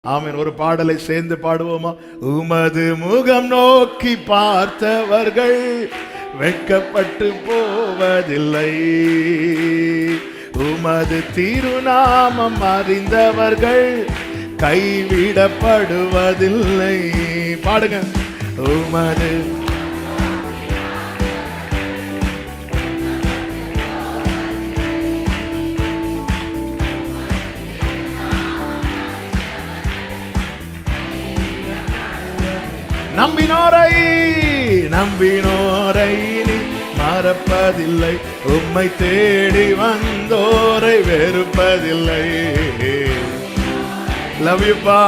ஆமென். ஒரு பாடலை சேர்ந்து பாடுவோமா? உமது முகம் நோக்கி பார்த்தவர்கள் வெட்கப்பட்டு போவதில்லை, உமது திருநாமம் அறிந்தவர்கள் கைவிடப்படுவதில்லை. பாடுங்க. உமது நம்பினோரை மறப்பதில்லை, உம்மை தேடி வந்தோரை வெறுப்பதில்லை. லவ் யூ பா.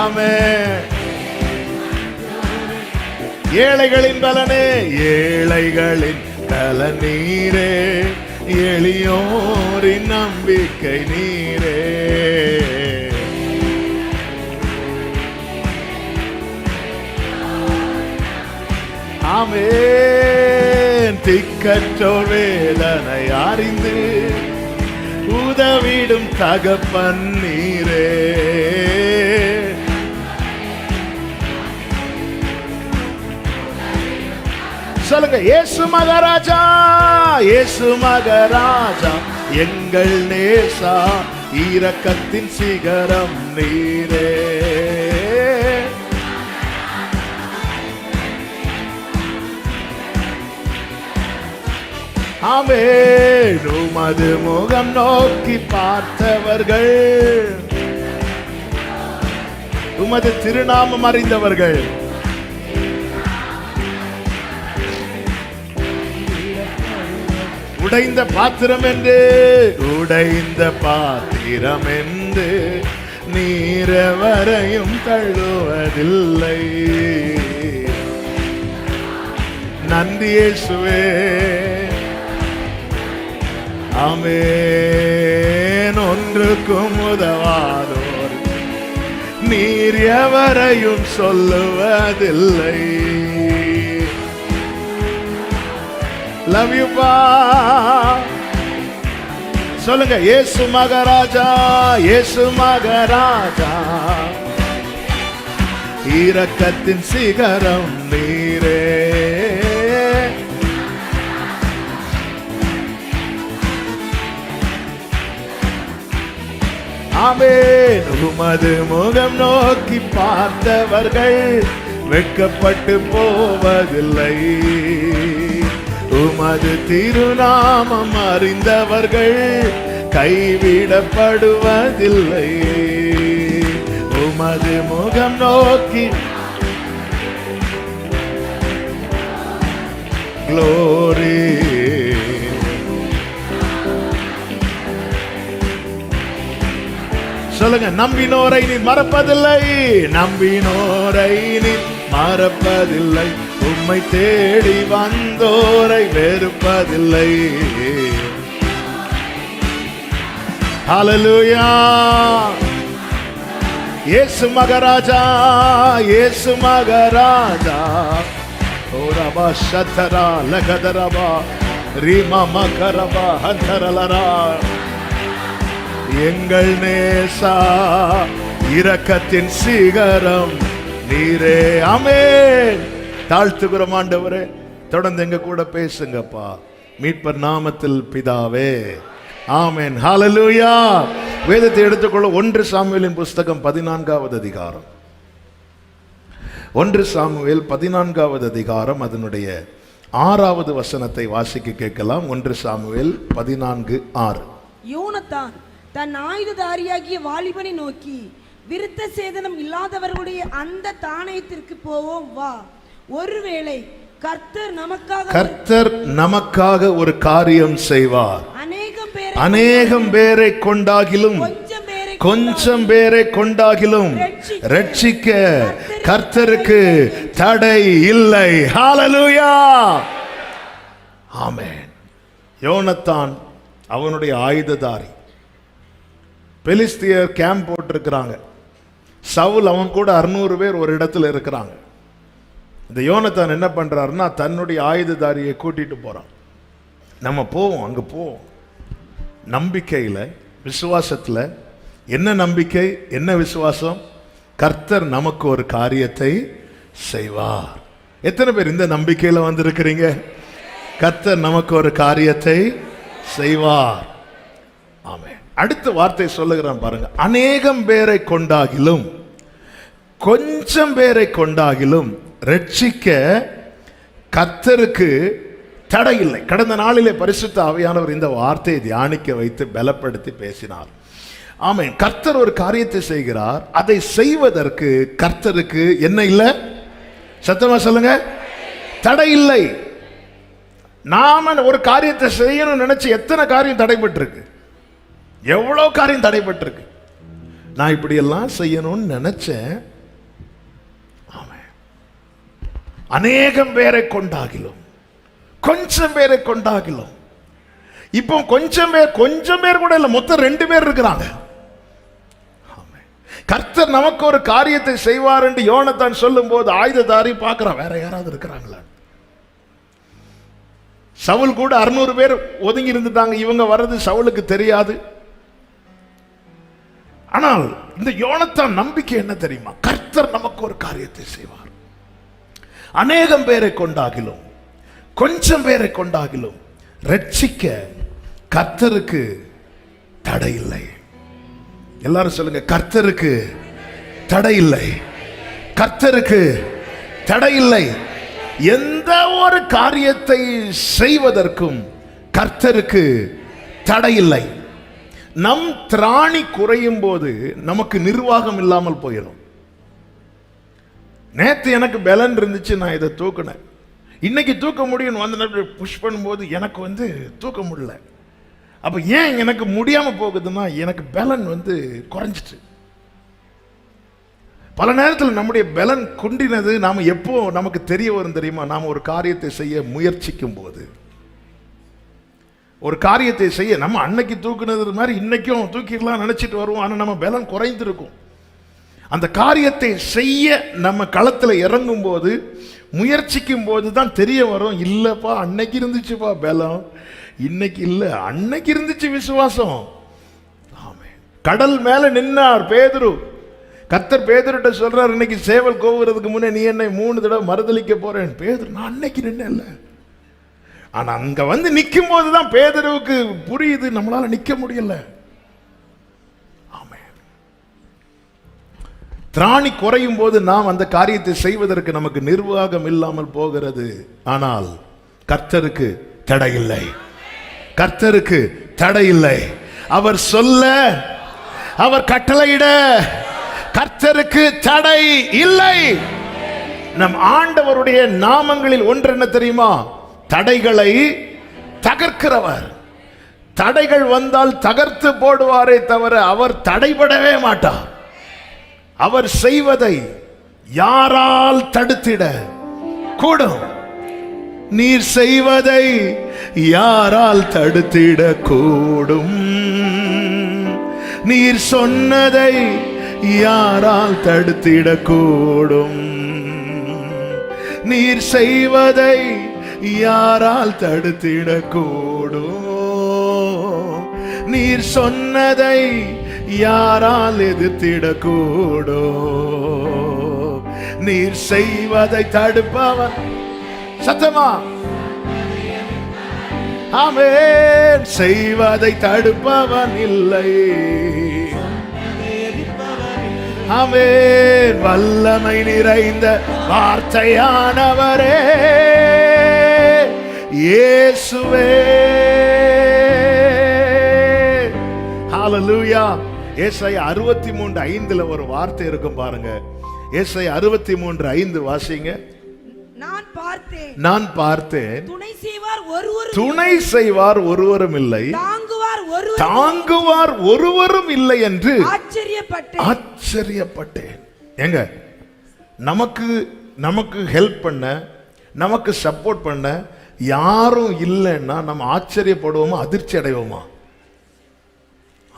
ஆமென். ஏழைகளின் பலனே, ஏழைகளின் பலன் நீரே, எளியோரின் நம்பிக்கை நீரே. ஆமென். திக்கற்றோர் வேதனை அறிந்து உதவிடும் தகப்பன் நீரே. சொல்லுங்க. இயேசு மகாராஜா, இயேசு மகாராஜா, எங்கள் நேசா, இரக்கத்தின் சிகரம் நீரே. ஆமென். உமது முகம் நோக்கி பார்த்தவர்கள், உமது திருநாமம் அறிந்தவர்கள் உடைந்த பாத்திரம் என்று, உடைந்த பாத்திரம் என்று நீரவரையும் தள்ளுவதில்லை. நன்றி இயேசுவே. ஆமென். ஒன்றுக்கும் உதவாதோர் நீர் எவரையும் சொல்லுவதில்லை. லவ் யூ பா. சொல்லுங்க. இயேசு மகாராஜா, இயேசு மகாராஜா, இரக்கத்தின் சிகரம் நீரே. ஆமென். உமது முகம் நோக்கி பார்த்தவர்கள் வெட்கப்பட்டு போவதில்லை, உமது திருநாமம் அறிந்தவர்கள் கைவிடப்படுவதில்லை. உமது முகம் நோக்கி க்ளோரி. சொல்லுங்க. நம்பினோரை நீ மறப்பதில்லை, நம்பினோரை நீ மறப்பதில்லை, உம்மை தேடி வந்தோரை வெறுப்பதில்லை. ஹல்லேலூயா. இயேசு மகாராஜா, இயேசு மகாராஜா. ஓரபா ஷதரா லகதரபா ரீமா மகரபா ஹந்தரலரா. எங்கள் நேசா, இரக்கத்தின் சிகரம் நீரே. ஆமென். தாழ்த்துகிறோம் ஆண்டவரே, தொடர்ந்து எங்க கூட பேசுங்கப்பா. மீட்பர் நாமத்தில் பிதாவே. ஆமென். ஹல்லேலூயா. வேதத்தை எடுத்துக்கொள்ள 1 சாமுவேலின் புஸ்தகம் 14வது அதிகாரம். 1 சாமுவேல் 14வது அதிகாரம் அதனுடைய 6வது வசனத்தை வாசிக்க கேட்கலாம். 1 சாமுவேல் 14:6. யோனத்தான் தன் ஆயுததாரியாகிய வாலிபனை நோக்கி, விருத்த சேதனம் இல்லாதவர்களுடைய அந்த தானயத்திற்கு போவோம் வா, ஒருவேளை கர்த்தர் நமக்காக ஒரு காரியம் செய்வார். அநேகம் பேரை கொண்டாகிலும் கொஞ்சம் பேரை கொண்டாகிலும் ரட்சிக்க கர்த்தருக்கு தடை இல்லை. ஹல்லேலூயா. ஆமென். யோனத்தான் அவனுடைய ஆயுததாரி. பெலிஸ்தியர் கேம்ப் போட்டிருக்கிறாங்க. சவுல் அவன் கூட 600 பேர் ஒரு இடத்துல இருக்கிறாங்க. இந்த யோனத்தான் என்ன பண்றாருன்னா, தன்னுடைய ஆயுததாரியை கூட்டிட்டு போறான். நம்ம போவோம், அங்க போவோம், நம்பிக்கையில் விசுவாசத்தில் என்ன நம்பிக்கை, என்ன விசுவாசம்? கர்த்தர் நமக்கு ஒரு காரியத்தை செய்வார். எத்தனை பேர் இந்த நம்பிக்கையில வந்திருக்கிறீங்க? கர்த்தர் நமக்கு ஒரு காரியத்தை செய்வார். ஆமென். அடுத்த வார்த்தை சொல்லுகிறேன் பாருங்க. அநேகம் பேரை கொண்டாகிலும் கொஞ்சம் பேரை கொண்டாகிலும் ரட்சிக்க கர்த்தருக்கு தடை இல்லை. கடந்த நாளிலே பரிசுத்த ஆவியானவர் இந்த வார்த்தையை தியானிக்க வைத்து பலப்படுத்தி பேசினார். ஆமென். கர்த்தர் ஒரு காரியத்தை செய்கிறார், அதை செய்வதற்கு கர்த்தருக்கு என்ன இல்லை? சத்தமா சொல்லுங்க, தடை இல்லை. நாம ஒரு காரியத்தை செய்யணும்னு நினைச்சு எத்தனை காரியம் தடைபட்டிருக்கு, எவ்வளவு காரியம் தடைபட்டிருக்கு. நான் இப்படி எல்லாம் செய்யணும்னு நினைச்சேன். ஆமென். அநேகம் பேரை கொண்டாகிலும் கொஞ்சம் பேரை கொண்டாகிலும், இப்போ கொஞ்சம் பேர் கூட இல்லை, மொத்தம் 2 பேர் இருக்கிறாங்க. கர்த்தர் நமக்கு ஒரு காரியத்தை செய்வார் என்று யோனத்தான் சொல்லும் போது ஆயுததாரி பார்க்கிறான், வேற யாராவது இருக்கிறாங்களா? சவுல் கூட 600 பேர் ஒதுங்கி இருந்துட்டாங்க. இவங்க வர்றது சவுலுக்கு தெரியாது. ஆனால் இந்த யோனத்தான் நம்பிக்கை என்ன தெரியுமா? கர்த்தர் நமக்கு ஒரு காரியத்தை செய்வார். அநேகம் பேரை கொண்டாகிலும் கொஞ்சம் பேரை கொண்டாகிலும் ரட்சிக்க கர்த்தருக்கு தடை இல்லை. எல்லாரும் சொல்லுங்க, கர்த்தருக்கு தடை இல்லை. கர்த்தருக்கு தடை இல்லை. எந்த ஒரு காரியத்தை செய்வதற்கும் கர்த்தருக்கு தடை இல்லை. நம் திராணி குறையும் போது நமக்கு நிர்வாகம் இல்லாமல் போயிடும். நேத்து எனக்கு பலன் இருந்துச்சு, நான் இதை தூக்கினேன். இன்னைக்கு தூக்க முடியும் வந்து புஷ் பண்ணும்போது எனக்கு தூக்க முடியல. அப்ப ஏன் எனக்கு முடியாம போகுதுன்னா எனக்கு பலன் குறைஞ்சிட்டு. பல நேரத்தில் நம்முடைய பலன் குண்டினது நாம எப்போ நமக்கு தெரிய வரும் தெரியுமா? நாம ஒரு காரியத்தை செய்ய முயற்சிக்கும் போது, ஒரு காரியத்தை செய்ய நம்ம அன்னைக்கு தூக்குனது மாதிரி இன்னைக்கும் தூக்கிடலாம் நினைச்சிட்டு வருவோம். ஆனா நம்ம பலன் குறைந்திருக்கும். அந்த காரியத்தை செய்ய நம்ம களத்தில் இறங்கும் போது, முயற்சிக்கும் போது தான் தெரிய வரும், இல்லப்பா அன்னைக்கு இருந்துச்சுப்பா பலம், இன்னைக்கு இல்ல, அன்னைக்கு இருந்துச்சு விசுவாசம். ஆமென். கடல் மேல நின்னார் பேதுரு. கர்த்தர் பேதுருட்ட சொல்றார், இன்னைக்கு சேவல் கோவுறதுக்கு முன்னே நீ என்னை 3 தடவை மறுதலிக்க போறேன். பேதுரு, நான் அன்னைக்கு நின்னேன்ல. ஆனா அங்க நிக்கும் போதுதான் பேதுருவுக்கு புரியுது, நம்மளால நிக்க முடியல. திராணி குறையும் போது நாம் அந்த காரியத்தை செய்வதற்கு நமக்கு நிர்வாகம் இல்லாமல் போகிறது. ஆனால் கர்த்தருக்கு தடை இல்லை. கர்த்தருக்கு தடை இல்லை. அவர் சொல்ல, அவர் கட்டளையிட கர்த்தருக்கு தடை இல்லை. நம் ஆண்டவருடைய நாமங்களில் ஒன்று என்ன தெரியுமா? தடைகளை தகர்க்கிறவர். தடைகள் வந்தால் தகர்த்து போடுவாரே தவிர அவர் தடைபடவே மாட்டார். அவர் செய்வதை யாரால் தடுத்திட கூடும்? நீர் செய்வதை யாரால் தடுத்திட கூடும்? நீர் சொன்னதை யாரால் தடுத்திட கூடும்? நீர் செய்வதை யாரால் தடுத்திட கூடும்? நீர் சொன்னதை யாரால் எதிர்த்திடக்கூடும்? நீர் செய்வதை தடுப்பவன், சத்தமா ஆமென், செய்வதை தடுப்பவன் இல்லை. ஆமென். வல்லமை நிறைந்த வார்த்தையானவரே இயேசுவே. ஹல்லேலூயா. ஏசாயா 63:5 ஒரு வார்த்தை இருக்கும் பாருங்க. ஏசாயா 63:5 வாசிங்க. நான் பார்த்தேன் துணை செய்வார் ஒருவரும் இல்லை, தாங்குவார் ஒருவரும் இல்லை என்று ஆச்சரியப்பட்டேன். எங்க நமக்கு ஹெல்ப் பண்ண, நமக்கு சப்போர்ட் பண்ண யாரும் இல்லைன்னா நம்ம ஆச்சரியப்படுவோமா, அதிர்ச்சி அடைவோமா?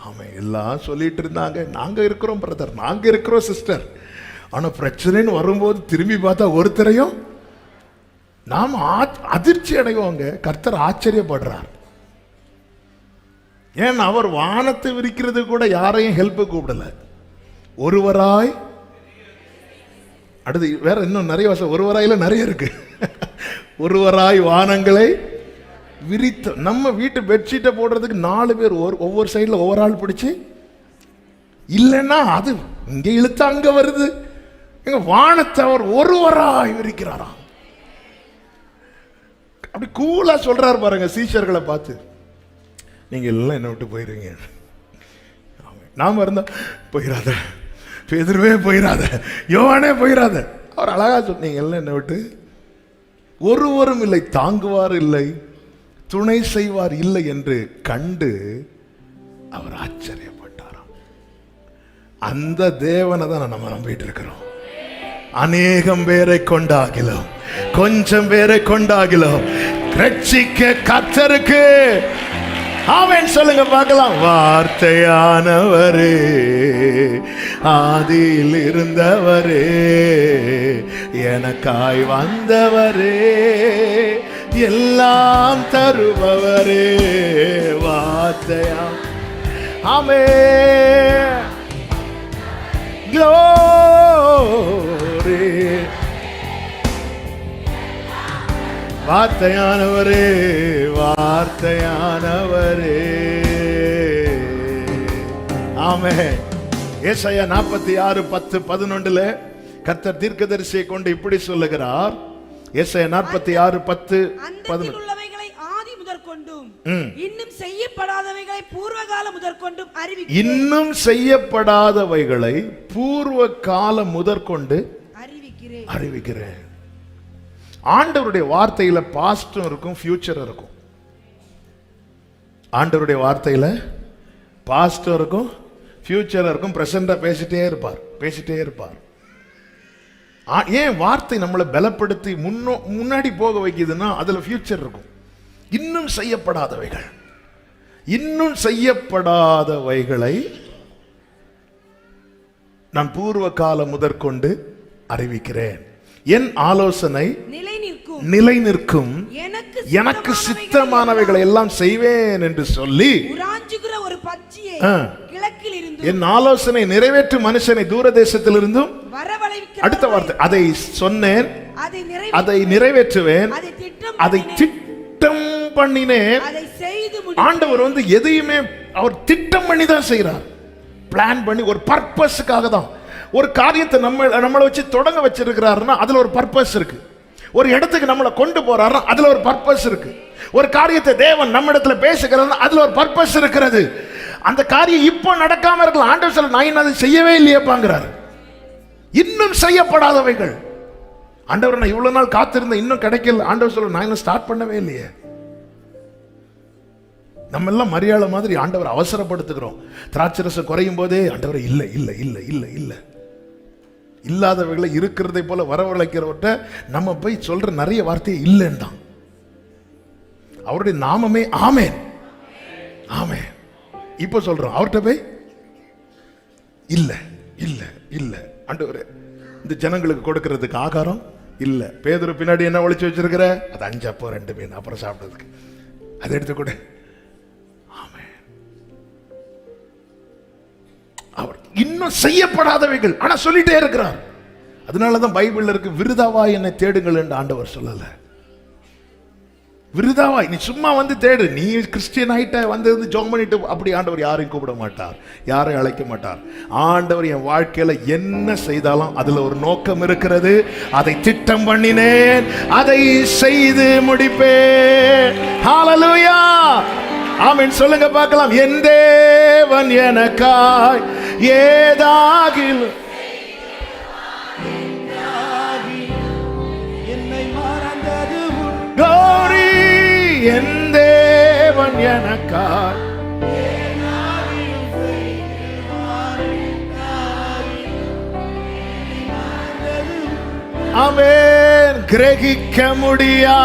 ஆமா, எல்லாம் சொல்லிட்டு இருந்தாங்க, நாங்க இருக்கிறோம் பிரதர், நாங்க இருக்கிறோம் சிஸ்டர். ஆனா பிரச்சனைன்னு வரும்போது திரும்பி பார்த்தா ஒருத்தரையும் நாம் அதிர்ச்சி அடைவோங்க. கர்த்தர் ஆச்சரியப்படுறார். ஏன் அவர் வானத்தை விரிக்கிறது கூட யாரையும் ஹெல்ப் கூப்பிடல. ஒருவராய், அடுத்து வேற இன்னும் நிறைய வருஷம் ஒருவராயில நிறைய இருக்கு. ஒருவராய் வானங்களை விரித்த. நம்ம வீட்டு பெட்ஷீட்டை போடுறதுக்கு 4 பேர் ஒவ்வொரு சைடில் ஒவ்வொரு ஆள் பிடிச்சி, இல்லைன்னா அது இங்கே இழுத்து அங்க வருது. எங்க வானத்தை அவர் ஒருவராய் விரிக்கிறாராம். அப்படி கூலா சொல்றாரு பாருங்க சீஷர்களை பார்த்து, நீங்க எல்லாம் என்ன விட்டு போயிருவீங்க. நாம இருந்தா போயிடாத, பேதுருவே போயிடாத, யோவானே போயிடாத. அவர் அழகா சொன்னீங்க, எல்லாம் என்ன விட்டு ஒருவரும் இல்லை, தாங்குவார் இல்லை, துணை செய்வார் இல்லை என்று கண்டு அவர் ஆச்சரியப்பட்டாராம். அந்த தேவனை தான் நம்ம நம்பிட்டு இருக்கிறோம். அநேகம் பேரை கொண்டாகிலும், கொஞ்சம் பேரை கொண்டாகிலும் ரட்சிக்க கர்த்தருக்கு ஆமென் சொல்லுங்க பார்க்கலாம். வார்த்தையானவரே, ஆதியில் இருந்தவரே, எனக்காய் வந்தவரே, எல்லாம் தருபவரே, வார்த்தையா. ஆமென், க்ளோரி. வார்த்தையானவரே, வார்த்தையானவரே. ஆமென். ஏசாயா 46:10-11 கர்த்தர் தீர்க்கதரிசியை கொண்டு இப்படி சொல்லுகிறார். ஏசாயா 46:10-11 ஆதி முதற்கொண்டும் இன்னும் செய்யப்படாதவைகளை பூர்வகால முதற்கொண்டும் இன்னும் செய்யப்படாதவைகளை பூர்வ காலம் முதற்கொண்டு அறிவிக்கிறேன். ஆண்டவருடைய வார்த்தையில பாஸ்டும் இருக்கும், ஃபியூச்சர் இருக்கும். ஆண்டவருடைய வார்த்தையில பாஸ்டும் இருக்கும், ஃபியூச்சர் இருக்கும். பிரசண்டா பேசிட்டே இருப்பார். ஏன் வார்த்தை நம்மளை பலப்படுத்தி முன்னாடி போக வைக்குதுன்னா அதுல ஃபியூச்சர் இருக்கும். இன்னும் செய்யப்படாதவைகளை நான் பூர்வ காலம் முதற்கொண்டு அறிவிக்கிறேன். என் ஆலோசனை நிலை நிற்கும், எனக்கு சித்தமானவைகளை எல்லாம் செய்வேன் என்று சொல்லி ஒரு பட்சியை கிழக்கில் இருந்து என் ஆலோசனை நிறைவேற்றும் மனுஷனை தூர தேசத்திலிருந்தும் அடுத்த வார்த்தை, அதை சொன்னேன், அதை நிறைவேற்றுவேன், அதை திட்டம் பண்ணினேன். ஆண்டவர் எதையுமே அவர் திட்டம் பண்ணி தான் செய்கிறார். பிளான் பண்ணி ஒரு பர்பஸுக்காக தான். ஒரு காரியத்தை நம்மளை வச்சு தொடங்க வச்சிருக்கிறாருன்னா அதுல ஒரு பர்பஸ் இருக்கு. ஒரு இடத்துக்கு நம்மளை கொண்டு போறாருன்னா அதுல ஒரு பர்பஸ் இருக்கு. ஒரு காரியத்தை தேவன் நம்ம இடத்துல பேசுகிறாருன்னா அதுல ஒரு பர்பஸ் இருக்கிறது. அந்த காரியம் இப்போ நடக்காம இருக்கலாம். ஆண்டவர் சொல்ல, நான் அதை செய்யவே இல்லையேப்பாங்கிறாரு. இன்னும் செய்யப்படாதவைகள். ஆண்டவர், நான் இவ்வளவு நாள் காத்திருந்தேன், இன்னும் கிடைக்கல. ஆண்டவர் சொல்ல, நான் இன்னும் ஸ்டார்ட் பண்ணவே இல்லையே. நம்ம எல்லாம் மரியாதை மாதிரி ஆண்டவர் அவசரப்படுத்துகிறோம். திராட்சரசம் குறையும் போதே ஆண்டவர் இல்ல இல்ல இல்ல இல்ல இல்ல இல்லாதவைகளை இருக்கிறதை போல வரவழைக்கிறவர்கிட்ட நம்ம போய் சொல்ற நிறைய வார்த்தையை இல்லைன்னு தான். அவருடைய நாமமே ஆமென் ஆமென். இப்ப சொல்றோம் அவர்கிட்ட போய் இல்ல இல்ல இல்ல. ஆண்டவரே, இந்த ஜனங்களுக்கு கொடுக்கிறதுக்கு ஆகாரம் இல்ல. பேதுரு பின்னாடி என்ன ஒளிச்சு வச்சிருக்கிற? அது 5 அப்போ 2 மீன் அப்புறம் சாப்பிட்டதுக்கு அதை எடுத்து கூட. அவர் இன்னும் செய்யப்படாதவைகள் ஆனா சொல்லிட்டே இருக்கிறார். அதனாலதான் பைபிள்ல இருக்கு, விருதாவா என்னை தேடுங்கள் என்று ஆண்டவர் சொல்லல. விருதாவாய் நீ சும்மா தேடு. நீ கிறிஸ்டியன் ஆயிட்ட ஜோம் பண்ணிட்டு அப்படி ஆண்டவர் யாரையும் கூப்பிட மாட்டார், யாரையும் அழைக்க மாட்டார். ஆண்டவர் என் வாழ்க்கையில என்ன செய்தாலும் அதுல ஒரு நோக்கம் இருக்கிறது. அதை திட்டம் பண்ணினேன், அதை செய்து முடிப்பேன். ஹல்லேலூயா, ஆமென் சொல்லுங்க பார்க்கலாம். என் தேவன் எனக்காய் ஏதாகிலும் என்னை மறந்தது glory. என் தேவன் எனக்காய் ஆமென். கிரகிக்க முடியா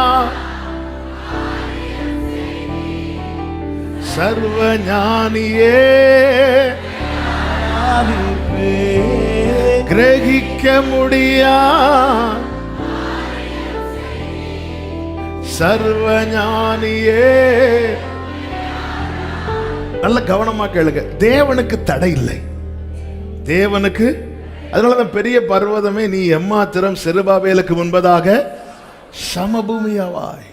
சர்வ ஞானியே, கிரகிக்க முடியா சர்வ ஞானியே, நல்ல கவனமா கேளுங்க. தேவனுக்கு தடை இல்லை. தேவனுக்கு, அதனாலதான் பெரிய பர்வதமே நீ எம்மாத்திரம் செருபாபேலுக்கு முன்பதாக சமபூமியாவாய்.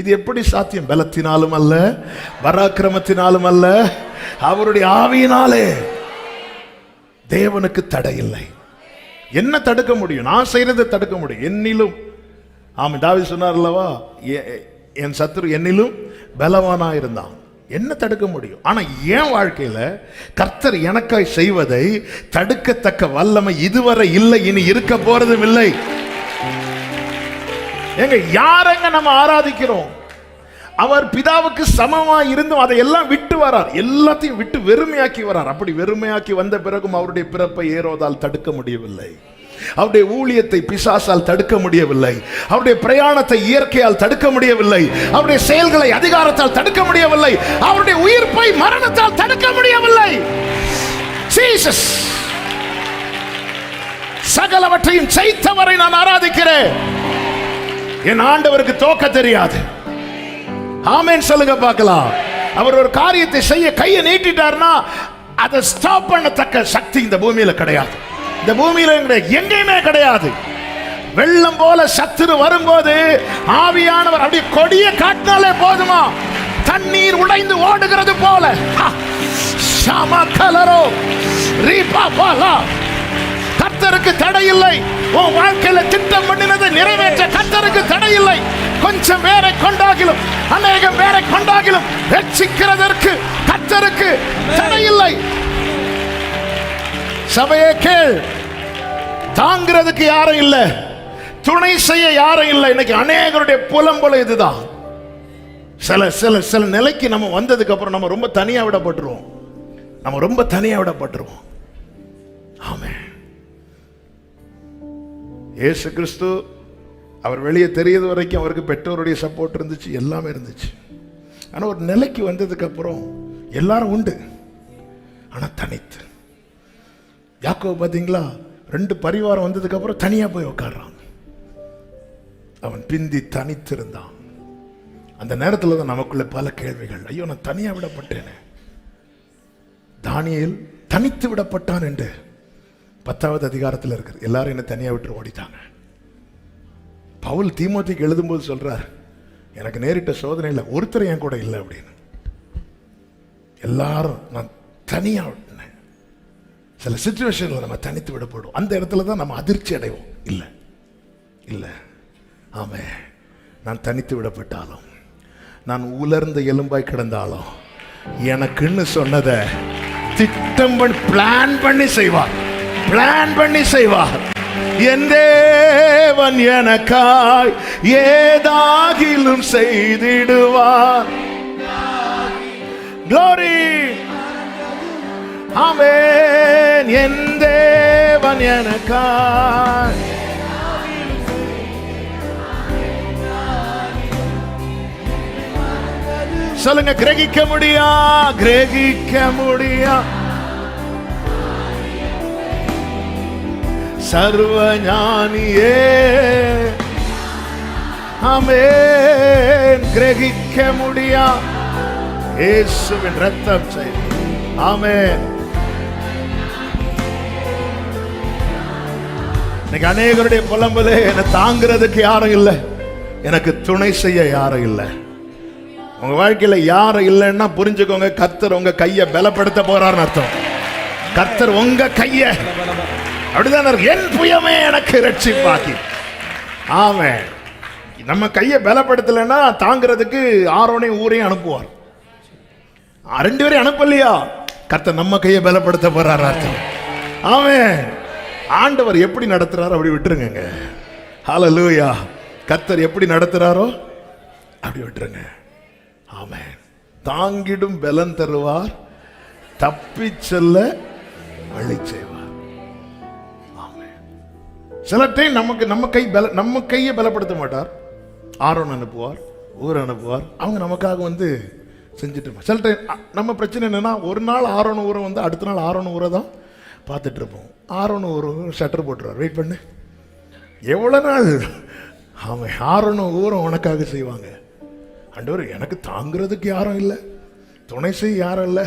இது எப்படி சாத்தியம்? பலத்தினாலும் அல்ல, பராக்கிரமத்தினாலும் அல்ல, அவருடைய ஆவியினாலே. தேவனுக்கு தடை இல்லை. என்ன தடுக்க முடியும்? நான் செய்யறதை தடுக்க முடியும். என்னிலும், ஆமா, தாவீது சொன்னார் அல்லவா, என் சத்துரு என்னிலும் பலவானா இருந்தான். என்ன தடுக்க முடியும்? ஆனா என் வாழ்க்கையில கர்த்தர் எனக்காய் செய்வதை தடுக்கத்தக்க வல்லமை இதுவரை இல்லை, இனி இருக்க போறதும் இல்லை. எங்க யாரங்க நம்ம ஆராதிக்கிறோம்? அவர் பிதாவுக்கு சமமா இருந்தும் அதையெல்லாம் விட்டு வரார், எல்லாத்தையும் விட்டு வெறுமையாக்கி வரார். அப்படி வெறுமையாக்கி வந்த பிறகும் அவருடைய பிறப்பை ஏரோதால் தடுக்க முடியவில்லை, அவருடைய ஊழியத்தை பிசாசால் தடுக்க முடியவில்லை, அவருடைய பிரயாணத்தை இயற்கையால் தடுக்க முடியவில்லை, அவருடைய செயல்களை அதிகாரத்தால் தடுக்க முடியவில்லை, அவருடைய உயிர்ப்பை மரணத்தால் தடுக்க முடியவில்லை. ஜீசஸ் சகலவற்றையும் செய்தவரை நான் ஆராதிக்கிறேன். என் ஆண்டவருக்கு தோக்க தெரியாது. ஆமென் சொல்லுங்க பார்க்கலாம். அவர் ஒரு காரியத்தை செய்ய கையை நீட்டிட்டார்னா அதை ஸ்டாப் பண்ணத்தக்க சக்தி இந்த பூமியில கிடையாது. இந்த பூமியில எங்கேயுமே கிடையாது. வெள்ளம் போல சத்துரு வரும்போது ஆவியானவர் அப்படியே கொடிய காட்டினாலே போதுமா, தண்ணீர் உடைந்து ஓடுகிறது போல. கர்த்தருக்கு தடை இல்லை. உன் வாழ்க்கையில திட்டம் பண்ணினதை நிறைவேற்ற கர்த்தருக்கு தடை இல்லை. கொஞ்சம் பேரை கொண்டாகிலும் அநேகம் பேரை கொண்டாகிலும் ரட்சிக்கிறதற்கு கர்த்தருக்கு தடை இல்லை. சபையே கேள், தாங்கிறதுக்கு யாரும் இல்ல, துணை செய்ய யாரும் இல்லை. இன்னைக்கு அநேகருடைய புலம்பல இதுதான். சில சில சில நிலைக்கு நம்ம வந்ததுக்கு அப்புறம் நம்ம ரொம்ப தனியா விடப்பட்டுருவோம். நம்ம ரொம்ப தனியா விடப்பட்டுருவோம். ஆமென். இயேசு கிறிஸ்து அவர் வெளியே தெரியாத வரைக்கும் அவருக்கு பெற்றோருடைய சப்போர்ட் இருந்துச்சு, எல்லாமே இருந்துச்சு. ஆனா ஒரு நிலைக்கு வந்ததுக்கு அப்புறம் எல்லாரும் உண்டு, ஆனா தனித்து. யாக்கோபு பாத்தீங்களா, 2 பரிவாரம் வந்ததுக்கு அப்புறம் தனியா போய் உட்கார்றான். அவன் பிந்தி தனித்திருந்தான். அந்த நேரத்தில் தான் நமக்குள்ள பல கேள்விகள். ஐயோ, நான் தனியா விடப்பட்டேனே. தானியேல் தனித்து விடப்பட்டான் என்று 10வது அதிகாரத்தில் இருக்கு. எல்லாரும் என்ன தனியா விட்டு ஓடிட்டாங்க. பவுல் தீமோத்தேயுக்கு எழுதும்போது சொல்றார், எனக்கு நேரிட்ட சோதனை இல்லை, ஒருத்தர் என் கூட இல்லை அப்படின்னு. எல்லாரும் நான் தனியா விட்டேன். சில சிச்சுவேஷன்ல நம்ம தனித்து விடப்படும். அந்த இடத்துல தான் நம்ம அதிர்ச்சி அடைவோம். இல்லை இல்லை, ஆமே, நான் தனித்து விடப்பட்டாலும், நான் உலர்ந்த எலும்பாய் கிடந்தாலும், எனக்குன்னு சொன்னதை திட்டம் பண்ணி பிளான் பண்ணி செய்வார், பிளான் பண்ணி செய்வார். என் தேவன் எனக்காய் ஏதாகிலும் செய்திடுவார். Glory, ஆமென். என் தேவன் எனக்காய். சொல்லுங்க, கிரகிக்க முடியா, கிரகிக்க முடியா. சர்வஞானியே, ஆமென். கிரகிக்க முடியா இயேசுவின் இரத்தம் செய்து. ஆமென். இன்னைக்கு அநேகருடைய புலம்பலே, என்னை தாங்கிறதுக்கு யாரும் இல்லை, எனக்கு துணை செய்ய யாரும் இல்லை. உங்க வாழ்க்கையில யாரும் இல்லைன்னா புரிஞ்சுக்கோங்க, கர்த்தர் உங்க கையை பலப்படுத்த போறாருன்னு அர்த்தம். கர்த்தர் உங்க கையை அப்படிதான், என் புயமே எனக்கு ரட்சிப்பாக்கி. ஆமென். நம்ம கையை பலப்படுத்தலைன்னா தாங்கிறதுக்கு ஆரோனையும் ஊரையும் அனுப்புவார். 2 பேரையும் அனுப்பலையா, கர்த்தர் நம்ம கையை பலப்படுத்த போறாரு அர்த்தம். ஆமென். ஆண்டவர் எப்படி நடத்துறாரோ அப்படி விட்டுருங்க. ஹல்லேலூயா. கர்த்தர் எப்படி நடத்துறாரோ அப்படி விட்டுருங்க. ஆமென். தாங்கிடும் பலன் தருவார், தப்பி செல்ல வழி செய்வார். சில டைம் நம்ம கையை பலப்படுத்த மாட்டார், ஆரோன் அனுப்புவார், ஊர் அனுப்புவார். அவங்க நமக்காக வந்து செஞ்சுட்டு. சில டைம் நம்ம பிரச்சனை என்னன்னா, ஒரு நாள் ஆரோன் ஊரை வந்து அடுத்த நாள் ஆரோன் ஊரை தான் பார்த்துட்டு இருப்போம். ஆரோன் ஊரும் ஷட்டர் போட்டுருவார், வெயிட் பண்ணு. எவ்வளோ நாள் அவன் ஆரோனும் ஊரும் உனக்காக செய்வாங்க. ஆண்டவர், எனக்கு தாங்கிறதுக்கு யாரும் இல்லை, துணை செய்ய யாரும் இல்லை.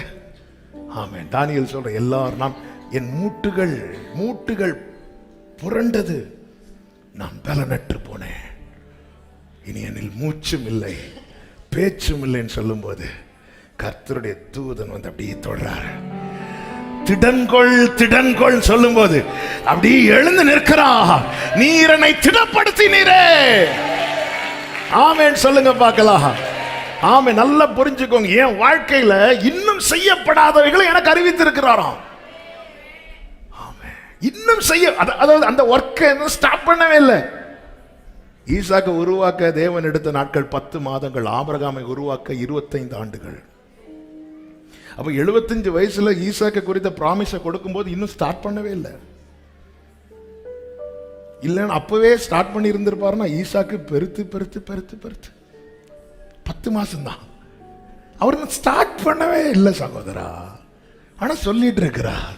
ஆமென். தானியேல் சொல்ற எல்லாரும் நான் என் மூட்டுகள் புரண்டது, நான் பலனற்று போனேன், இனி என்னில் மூச்சும் இல்லை பேச்சும் இல்லைன்னு சொல்லும்போது கர்த்தருடைய தூதன் வந்து அப்படியே தொடர்றாரு. திடன்கொள் சொல்லும் போது அப்படி எழுந்து நிற்கிறா. நீர் என்னை திடப்படுத்தினீரே. ஆமென் சொல்லுங்க பார்க்கலாம். ஆமென். நல்லா புரிஞ்சுக்கோங்க. என் வாழ்க்கையில இன்னும் செய்யப்படாதவைகளை எனக்கு அறிவித்திருக்கிறாராம். ஆமென். இன்னும் அதாவது அந்த ஒர்க்கை ஸ்டாப் பண்ணவே இல்லை. ஈசாக்கை உருவாக்க தேவன் எடுத்த நாட்கள் 10 மாதங்கள், ஆபிரகாமை உருவாக்க 25 ஆண்டுகள். அப்ப 75 வயசுல ஈசாக்கை குறித்த ப்ராமிஸை கொடுக்கும்போது இன்னும் ஸ்டார்ட் பண்ணவே இல்லை. இல்லைன்னா அப்பவே ஸ்டார்ட் பண்ணி இருந்திருப்பாருன்னா ஈசாக்கு பெருத்து 10 மாசம் தான். அவர் ஸ்டார்ட் பண்ணவே இல்லை சகோதரா. ஆனா சொல்லிட்டு இருக்கிறார்.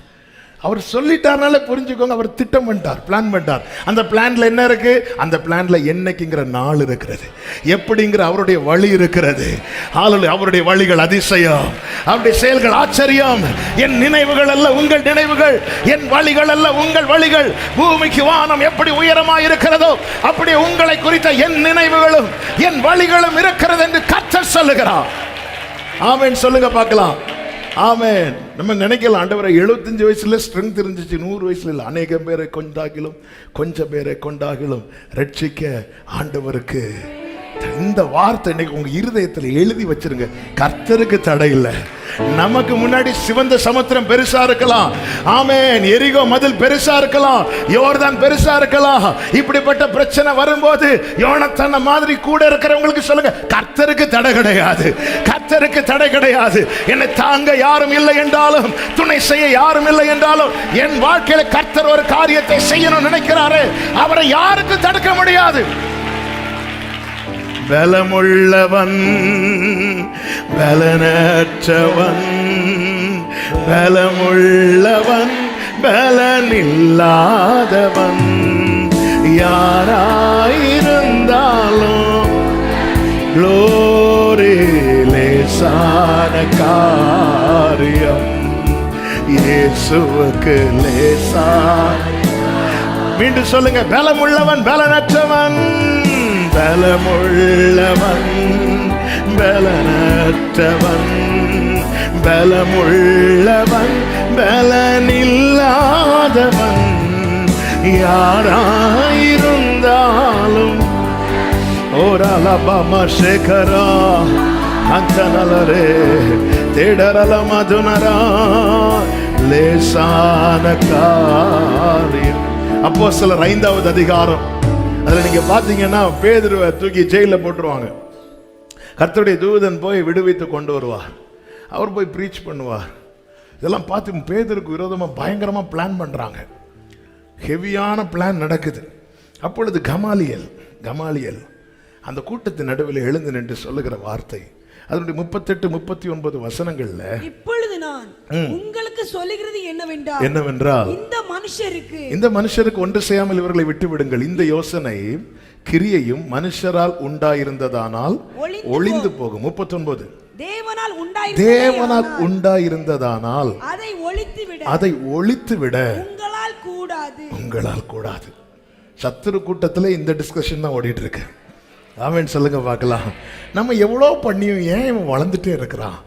அவர் சொல்லிட்டாருனால புரிஞ்சுக்கோங்க, அவர் திட்டம் பண்ணிட்டார், பிளான் பண்ணிட்டார். அந்த பிளான்ல என்ன இருக்கு? அந்த பிளான்ல என்னைக்குங்கிற நாள் இருக்கிறது, எப்படிங்கிற அவருடைய வழி இருக்கிறது. அவருடைய வழிகள் அதிசயம், அவருடைய செயல்கள் ஆச்சரியம். என் நினைவுகள் அல்ல உங்கள் நினைவுகள், என் வழிகள் அல்ல உங்கள் வழிகள். பூமிக்கு வானம் எப்படி உயரமாய் இருக்கிறதோ அப்படி உங்களை குறித்த என் நினைவுகளும் என் வழிகளும் இருக்கிறது என்று கர்த்தர் சொல்லுகிறார். ஆமென் சொல்லுங்க பார்க்கலாம். ஆமென். நம்ம நினைக்கலாம் ஆண்டவரை 75 வயசுல ஸ்ட்ரென்த் இருந்துச்சு, 100 வயசுல இல்லை. அநேக பேரை கொண்டாகிலும் கொஞ்சம் பேரை கொண்டாகிலும் ரட்சிக்க ஆண்டவருக்கு. இந்த வார்த்தை இன்னைக்கு உங்க இருதயத்தில் எழுதி வச்சிருங்க. கர்த்தருக்கு தடை இல்லை. நமக்கு முன்னாடி சிவந்த சமுத்திரம் பெருசா இருக்கலாம், ஆமென், எரிகோ மதில் பெருசா இருக்கலாம், யோர்தான் பெருசா இருக்கலாம். இப்படிப்பட்ட பிரச்சனை வரும்போது யோனத்தான மாதிரி கூட இருக்கிறவங்களுக்கு சொல்லுங்க, கர்த்தருக்கு தடை கிடையாது, கர்த்தருக்கு தடை கிடையாது. என்னை தாங்க யாரும் இல்லை என்றாலும், துணை செய்ய யாரும் இல்லை என்றாலும், என் வாழ்க்கையில கர்த்தர் ஒரு காரியத்தை செய்யணும் நினைக்கிறாரு, அவரை யாருக்கும் தடுக்க முடியாது. பலமுள்ளவன் பலனற்றவன், பலமுள்ளவன் பலனில்லாதவன், யாராயிருந்தாலும் glory லேசான காரியம் இயேசுவுக்கு லேசான. மீண்டும் சொல்லுங்க, பலமுள்ளவன் பலனற்றவன், பலமுள்ளவன் பலனற்றவன், பலமுள்ளவன் பலனில்லாதவன், யாராயிருந்தாலும். ஓரலபம சேகரா அந்தனலரே தேடரல மதுனரா லேசான காரியம். அப்போஸ்தலர் 5வது அதிகாரம், அதுல நீங்க பாத்தீங்கன்னா பேதுருவை தூக்கி ஜெயில போட்டுருவாங்க. கர்த்தருடைய தூதன் போய் விடுவித்து கொண்டு வருவார், அவர் போய் ப்ரீச் பண்ணுவார். இதெல்லாம் பார்த்து பேதுருக்கு விரோதமா பயங்கரமா பிளான் பண்றாங்க, ஹெவியான பிளான் நடக்குது. அப்பொழுது கமாலியல் அந்த கூட்டத்தின் நடுவில் எழுந்து நின்று சொல்லுகிற வார்த்தை, அதனுடைய 38-39 வசனங்கள்ல, இப்பொழுது நான் உங்களுக்கு சொல்லுகிறது என்னவென்றால் இந்த மனுஷருக்கு ஒன்று செய்யாமல் இவர்களை விட்டு விடுங்கள். இந்த யோசனை கிரியையும் மனுஷரால் உண்டாயிருந்ததானால் ஒளிந்து போகும். 39 தேவனால் உண்டாயிருந்ததானால் அதை ஒழித்துவிட உங்களால் கூடாது. சத்துரு கூட்டத்தில் இந்த டிஸ்கஷன் தான் ஓடிட்டு இருக்கு. ஆமென் சொல்லுங்க பார்க்கலாம். நம்ம எவ்வளோ பண்ணியும் ஏன் இவன் வளர்ந்துட்டே இருக்கிறான்,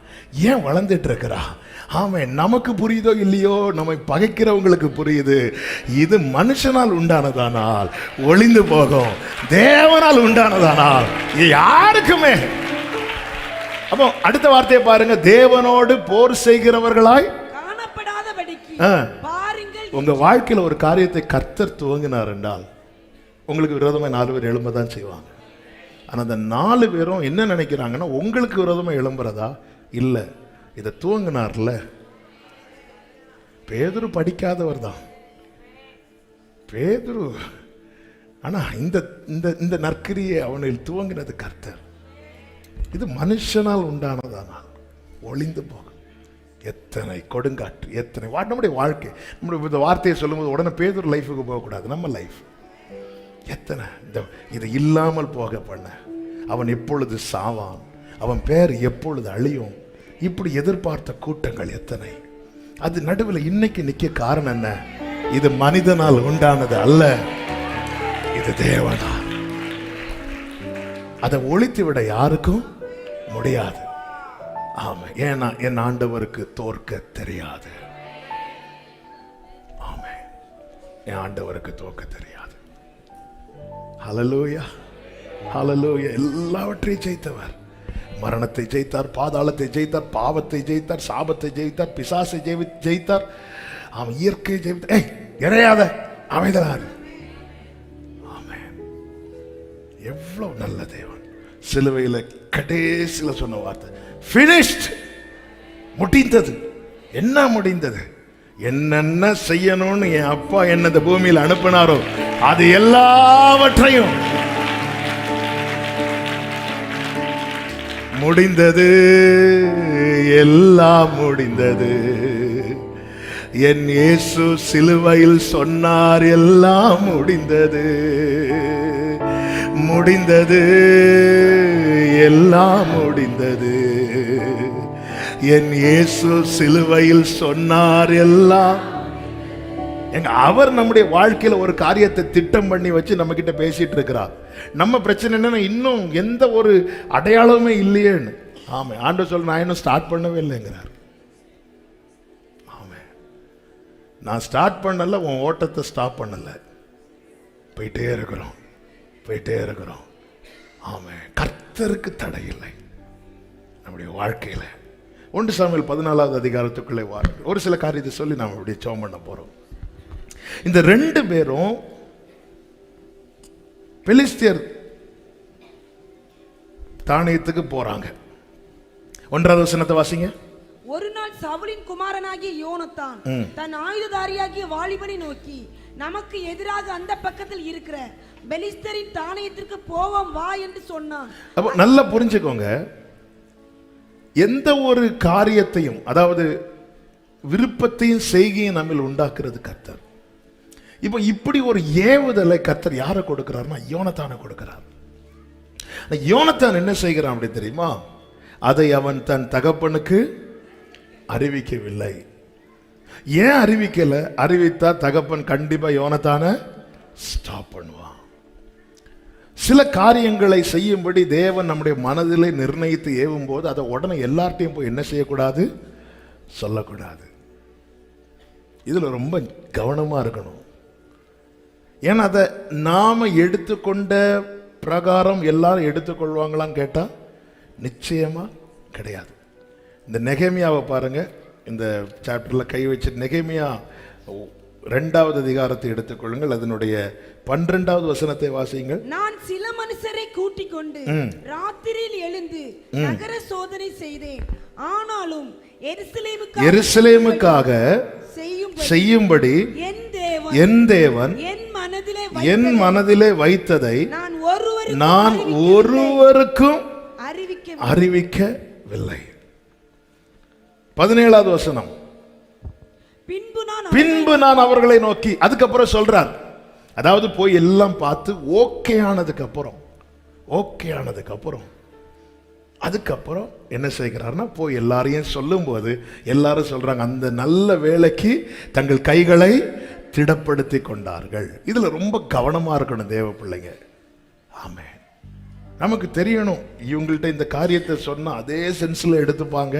ஏன் வளர்ந்துட்டு இருக்கிறான்? ஆமென். நமக்கு புரியுதோ இல்லையோ, நம்மை பகைக்கிறவங்களுக்கு புரியுது. இது மனுஷனால் உண்டானதானால் ஒளிந்து போகும், தேவனால் உண்டானதானால் யாருக்குமே. அப்போ அடுத்த வார்த்தையை பாருங்க, தேவனோடு போர் செய்கிறவர்களாய் காணப்படாதபடிக்கு பாருங்கள். உங்க வாழ்க்கையில் ஒரு காரியத்தை கர்த்தர் துவங்கினார் என்றால் உங்களுக்கு விரோதமாக 4 பேர் எழும்பதான் செய்வாங்க. ஆனால் அந்த 4 பேரும் என்ன நினைக்கிறாங்கன்னா, உங்களுக்கு விரோதமாக எழும்புறதா இல்லை, இதை துவங்கினார்ல. பேதுரு படிக்காதவர் தான் பேதுரு, ஆனா இந்த நற்கிரியை அவனில் துவங்கினது கர்த்தர். இது மனுஷனால் உண்டானதானால் ஒளிந்து போகும். எத்தனை கொடுங்காற்று, எத்தனை நம்முடைய வாழ்க்கை, நம்முடைய இந்த வார்த்தையை சொல்லும்போது உடனே பேதுரு லைஃபுக்கு போகக்கூடாது, நம்ம லைஃப் எத்தனை இது இல்லாமல் போக பண்ண. அவன் எப்பொழுது சாவான், அவன் பேர் எப்பொழுது அழியும், இப்படி எதிர்பார்த்த கூட்டங்கள் எத்தனை. அது நடுவில் இன்னைக்கு நிக்க காரணம் என்ன? இது மனிதனால் உண்டானது அல்ல, இது தேவனால். அதை ஒழித்து விட யாருக்கும் முடியாது. ஆமா, ஏன்னா என் ஆண்டவருக்கு தோற்க தெரியாது. ஆமா, என் ஆண்டவருக்கு தோற்க தெரியாது. ஹல்லேலூயா, ஹல்லேலூயா. எல்லாவற்றையும் ஜெயித்தவர். மரணத்தை ஜெயித்தார், பாதாளத்தை ஜெயித்தார், பாவத்தை ஜெயித்தார், சாபத்தை ஜெயித்தார், பிசாசை ஜெயித்தார். அவன் இயற்கை ஜெயித்தார். இறையாத அமைதலாரு. ஆமென். எவ்வளவு நல்ல தேவன். சிலுவையில கடைசியில சொன்ன வார்த்தை finished, முடிந்தது. என்ன முடிந்தது? என்னென்ன செய்யணும்னு என் அப்பா என்ன இந்த பூமியில் அனுப்பினாரோ அது எல்லாவற்றையும் முடிந்தது, எல்லாம் முடிந்தது. என் இயேசு சிலுவையில் சொன்னார், எல்லாம் முடிந்தது, முடிந்தது, எல்லாம் முடிந்தது. என் இயேசு சிலுவையில் சொன்னார் எல்லாம். அவர் நம்முடைய வாழ்க்கையில ஒரு காரியத்தை திட்டம் பண்ணி வச்சு நம்ம கிட்ட பேசிட்டு இருக்கிறார். நம்ம பிரச்சனை என்னன்னா இன்னும் எந்த ஒரு அடையாளமே இல்லையேன்னு. ஆமா, ஆண்டவர் சொல்ல நான் இன்னும் ஸ்டார்ட் பண்ணவே இல்லைங்கிறார். ஆமா, நான் ஸ்டார்ட் பண்ணல, உன் ஓட்டத்தை ஸ்டாப் பண்ணல, போயிட்டே இருக்கிறோம், போயிட்டே இருக்கிறோம். ஆமா, கர்த்தருக்கு தடை இல்லை நம்முடைய வாழ்க்கையில. 1 சாமுவேல் 14வது அதிகாரத்துக்குள்ளே வாருங்கள். ஒரு சில காரியத்தை சொல்லி நாம் இப்படி ஜெபம் பண்ண போறோம். இந்த 2 பேரும் பெலிஸ்தியர் தானியத்துக்கு போறாங்க. 1வது வசனத்தை வாசிங்க. ஒரு நாள் சவுலின் குமாரனாகிய யோனத்தான் தன் ஆயுததாரியாகிய வாலிபனை நோக்கி, நமக்கு எதிராக அந்த பக்கத்தில் இருக்கிற பெலிஸ்தரின் தானியத்திற்கு போவோம் வா என்று சொன்னான். அப்போ நல்லா புரிஞ்சுக்கோங்க, எந்த ஒரு காரியத்தையும், அதாவது விருப்பத்தையும் செய்கையும் நம்மில் உண்டாக்குறது கர்த்தர். இப்போ இப்படி ஒரு ஏவுதலை கர்த்தர் யாரை கொடுக்கிறார்னா யோனத்தானை கொடுக்கிறார். யோனத்தான் என்ன செய்கிறான் அப்படி தெரியுமா? அதை அவன் தன் தகப்பனுக்கு அறிவிக்கவில்லை. ஏன் அறிவிக்கல? அறிவித்தா தகப்பன் கண்டிப்பா யோனத்தானை ஸ்டாப் பண்ணுவான். சில காரியங்களை செய்யும்படி தேவன் நம்முடைய மனதிலே நிர்ணயித்து ஏவும் போது அதை உடனே எல்லார்ட்டையும் போய் என்ன செய்யக்கூடாது, சொல்லக்கூடாது. இதுல ரொம்ப கவனமா இருக்கணும். ஏன்னா அதை நாம எடுத்துக்கொண்ட பிரகாரம் எல்லாரும் எடுத்துக்கொள்வாங்களான்னு கேட்டா நிச்சயமா கிடையாது. இந்த நெகேமியாவை பாருங்க, இந்த சாப்டர்ல கை வச்சு நெகேமியா 2வது அதிகாரத்தை எடுத்துக்கொள்ளுங்கள். அதனுடைய 12வது வசனத்தை வாசியுங்கள். நான் சில மனுஷரை கூட்டிக் கொண்டு ராத்திரியில் எழுந்து நகர சோதனை செய்தேன். ஆனாலும் எருசலேமுக்காக செய்யும்படி என் தேவன் என் மனதிலே வைத்ததை நான் ஒருவருக்கும் அறிவிக்கவில்லை. 17வது வசனம். பின்பு நான் அவர்களை நோக்கி, அதுக்கப்புறம் சொல்றார், அதாவது போய் எல்லாம் பார்த்து ஓகே ஆனதுக்கு அப்புறம் அதுக்கப்புறம் என்ன செய்கிறார்னா போய் எல்லாரையும் சொல்லும் போது எல்லாரும் சொல்றாங்க, அந்த நல்ல வேலைக்கு தங்கள் கைகளை திடப்படுத்தி கொண்டார்கள். இதுல ரொம்ப கவனமா இருக்கணும் தேவ பிள்ளைங்க. ஆமே, நமக்கு தெரியணும் இவங்கள்ட்ட இந்த காரியத்தை சொன்னா அதே சென்ஸ்ல எடுத்துப்பாங்க.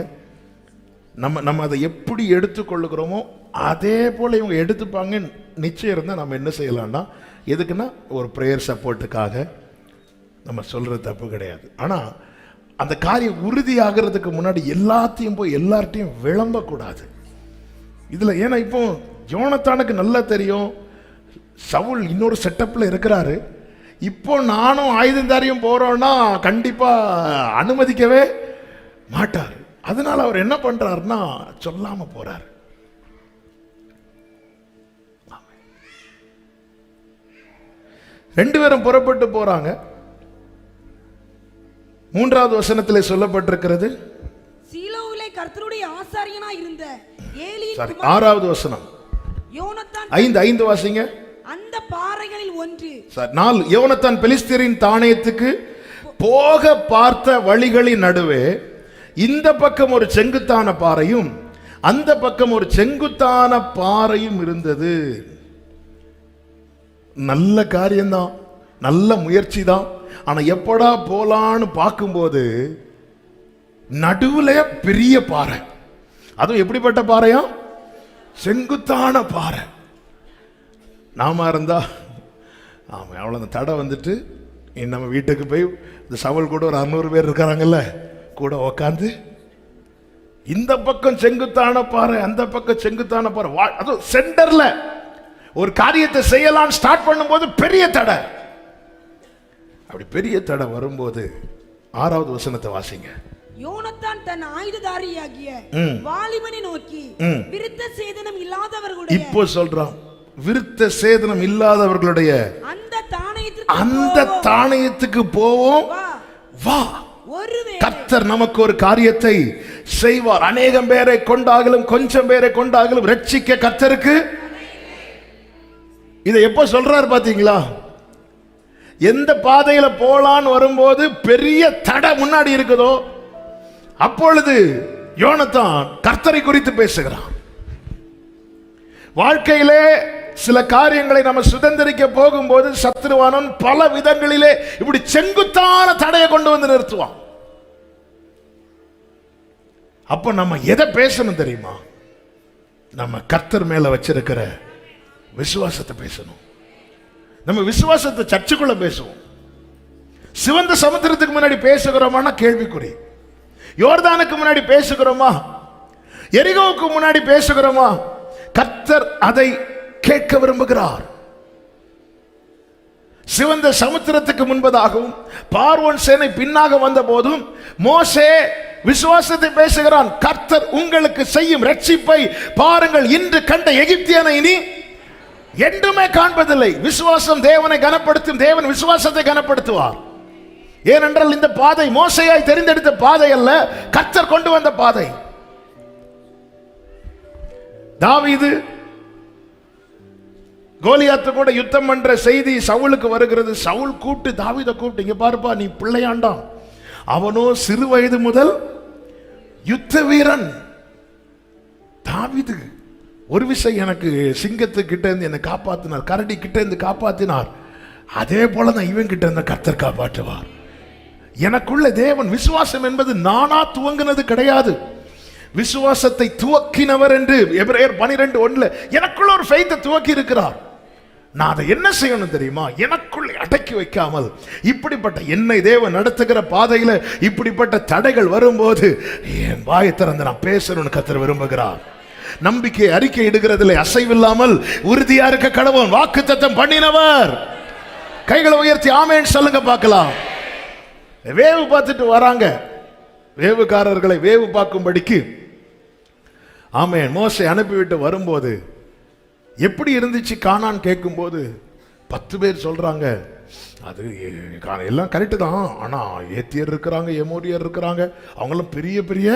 நம்ம அதை எப்படி எடுத்துக்கொள்ளுகிறோமோ அதே போல இவங்க எடுத்துப்பாங்க நிச்சயம் இருந்தால் நம்ம என்ன செய்யலாம்னா, எதுக்குன்னா ஒரு ப்ரேயர் சப்போர்ட்டுக்காக நம்ம சொல்றது தப்பு கிடையாது. ஆனால் அந்த காரியம் உறுதியாகிறதுக்கு முன்னாடி எல்லாத்தையும் போய் எல்லார்ட்டையும் விளம்பக்கூடாது இதில். ஏன்னா இப்போ யோனத்தானுக்கு நல்லா தெரியும் சவுல் இன்னொரு செட்டப்பில் இருக்கிறாரு. இப்போ நானும் ஆயுதந்தாரியும் போறோம்னா கண்டிப்பா அனுமதிக்கவே மாட்டார். அதனால அவர் என்ன பண்றாருன்னா சொல்லாம போறாரு. ரெண்டு பேரும் புறப்பட்டு போறாங்க. 3வது வசனத்திலே சொல்லப்பட்டிருக்கிறது, சீலோவிலே கர்த்தருடைய ஆசாரியனாய் இருந்த ஏலியின் 6வது வசனம். யோனத்தான் 5 வாசிங்க. அந்த பாறைகளில் ஒன்று 4. யோனத்தான் பெலிஸ்தியரின் தானியத்துக்கு போக பார்த்த வழிகளின் நடுவே இந்த பக்கம் ஒரு செங்குத்தான பாறையும் அந்த பக்கம் ஒரு செங்குத்தான பாறையும் இருந்தது. நல்ல காரியம்தான், நல்ல முயற்சி தான். ஆனா எப்படா போலான்னு பார்க்கும்போது நடுவுல பெரிய பாறை. அதுவும் எப்படிப்பட்ட பாறையா? செங்குத்தான பாறை. நாம இருந்தா ஆமா அவ்வளோ தடை வந்துட்டு நம்ம வீட்டுக்கு போய் இந்த சவல் கூட ஒரு 600 பேர் இருக்கிறாங்கல்ல, கூட உக்காந்து இந்த பக்கம் செங்குத்தான பாறை, அந்த பக்கம் செங்குத்தான பாறை, அதுவும் சென்டர்ல ஒரு காரியத்தை செய்யலாம் ஸ்டார்ட் பண்ணும்போது பெரிய தடை. அப்படி பெரிய தடை வரும்போது 6வது வசனத்தை வாசிங்க. யோனத்தான் தன் ஆயுததாரியாகிய வாலிபனை நோக்கி, விருத்த சேதனம் இல்லாதவர்களுடைய, இப்போ சொல்றான், விருத்த சேதனம் இல்லாதவர்களுடைய அந்த தானியத்துக்கு போவோம் வா, கர்த்தர் நமக்கு ஒரு காரியத்தை செய்வார். அநேகம் பேரை கொண்டாகலும் கொஞ்சம் பேரை கொண்டாகலும் ரட்சிக்க கர்த்தருக்கு. இதை எப்ப சொல்றாரு பாத்தீங்களா? எந்த பாதையில போலான்னு வரும்போது பெரிய தடை முன்னாடி இருக்குதோ அப்பொழுது யோனத்தான் கர்த்தரை குறித்து பேசுகிறான். வாழ்க்கையிலே சில காரியங்களை நம்ம சுதந்திரிக்க போகும்போது சத்ருவானன் பல விதங்களிலே இப்படி செங்குத்தான தடையை கொண்டு வந்து நிறுத்துவான். அப்ப நம்ம எதை பேசணும் தெரியுமா? நம்ம கர்த்தர் மேல வச்சிருக்கிற விசுவாசத்தை பேசணும். நம்ம விசுவாசத்தை சர்ச்சுக்குள்ள பேசுவோம். சிவந்த சமுத்திரத்துக்கு முன்னாடி பேசுகிறோமா? கேள்விக்குறி. யோர்தானுக்கு முன்னாடி பேசுகிறோமா? எரிகோவுக்கு முன்னாடி பேசுகிறோமா? கர்த்தர் அதை கேட்க விரும்புகிறார். சிவந்த சமுத்திரத்துக்கு முன்பதாகவும் பார்வோன் சேனை பின்னாக வந்த போதும் மோசே விசுவாசத்தை பேசுகிறான். கர்த்தர் உங்களுக்கு செய்யும் ரட்சிப்பை பாருங்கள், இன்று கண்ட எகிப்தியனை இனி என்றுமே காண்பதில்லை. விசுவாசம் தேவனை கனப்படுத்தும். தேவன் விசுவாசத்தை கனப்படுத்துவார். ஏனென்றால் இந்த பாதை மோசேயாய் தெரிந்தெடுத்த பாதை அல்ல, கர்த்தர் கொண்டு வந்த பாதை. தாவீது கோலியாத்து கூட யுத்தம் பண்ற செய்தி சவுலுக்கு வருகிறது. சவுல் கூப்பிட்டு தாவீதை கூப்பிட்டு, இங்க பாருப்பா, நீ பிள்ளையாண்டாம், அவனோ சிறு வயது முதல் யுத்த வீரன். தாவீது ஒரு விஷயம், எனக்கு சிங்கத்து கிட்ட இருந்து என்னை காப்பாத்தினார், கரடி கிட்ட இருந்து காப்பாத்தினார், அதே போலதான் இவன் கிட்ட இருந்து கர்த்தர் காப்பாற்றுவார். எனக்குள்ள தேவன், விசுவாசம் என்பது நானா துவங்கினது கிடையாது, விசுவாசத்தை துவக்கினவர் என்று எபிரேயர் 12:1 எனக்குள்ள ஒரு ஃபெய்த்தை துவக்கி இருக்கிறார். நான் அதை என்ன செய்யணும் தெரியுமா? எனக்குள்ளே அடக்கி வைக்காமல் இப்படிப்பட்ட என்னை தேவன் நடத்துகிற பாதையில இப்படிப்பட்ட தடைகள் வரும்போது என் வாயை திறந்து நான் பேசணும்னு கர்த்தர் விரும்புகிறார். நம்பிக்கை அறிக்கை இடுகிறதில்லை அசைவில்லாமல் உறுதியா இருக்க கடவுள் வாக்குத்தத்தம் பண்ணினவர். கைகளை உயர்த்தி ஆமென் சொல்லுங்க பார்க்கலாம். வேவு பார்த்துட்டு வராங்க, வேவுக்காரர்களை வேவு பார்க்கும்படிக்கு ஆமென் மோசே அனுப்பிவிட்டு வரும்போது எப்படி இருந்துச்சு கானான் கேட்கும்போது 10 பேர் சொல்றாங்க, அது எல்லாம் கரெக்டு தான், ஆனா ஏத்தியர் இருக்கிறாங்க, எமோரியர் இருக்கிறாங்க, அவங்களும் பெரிய பெரிய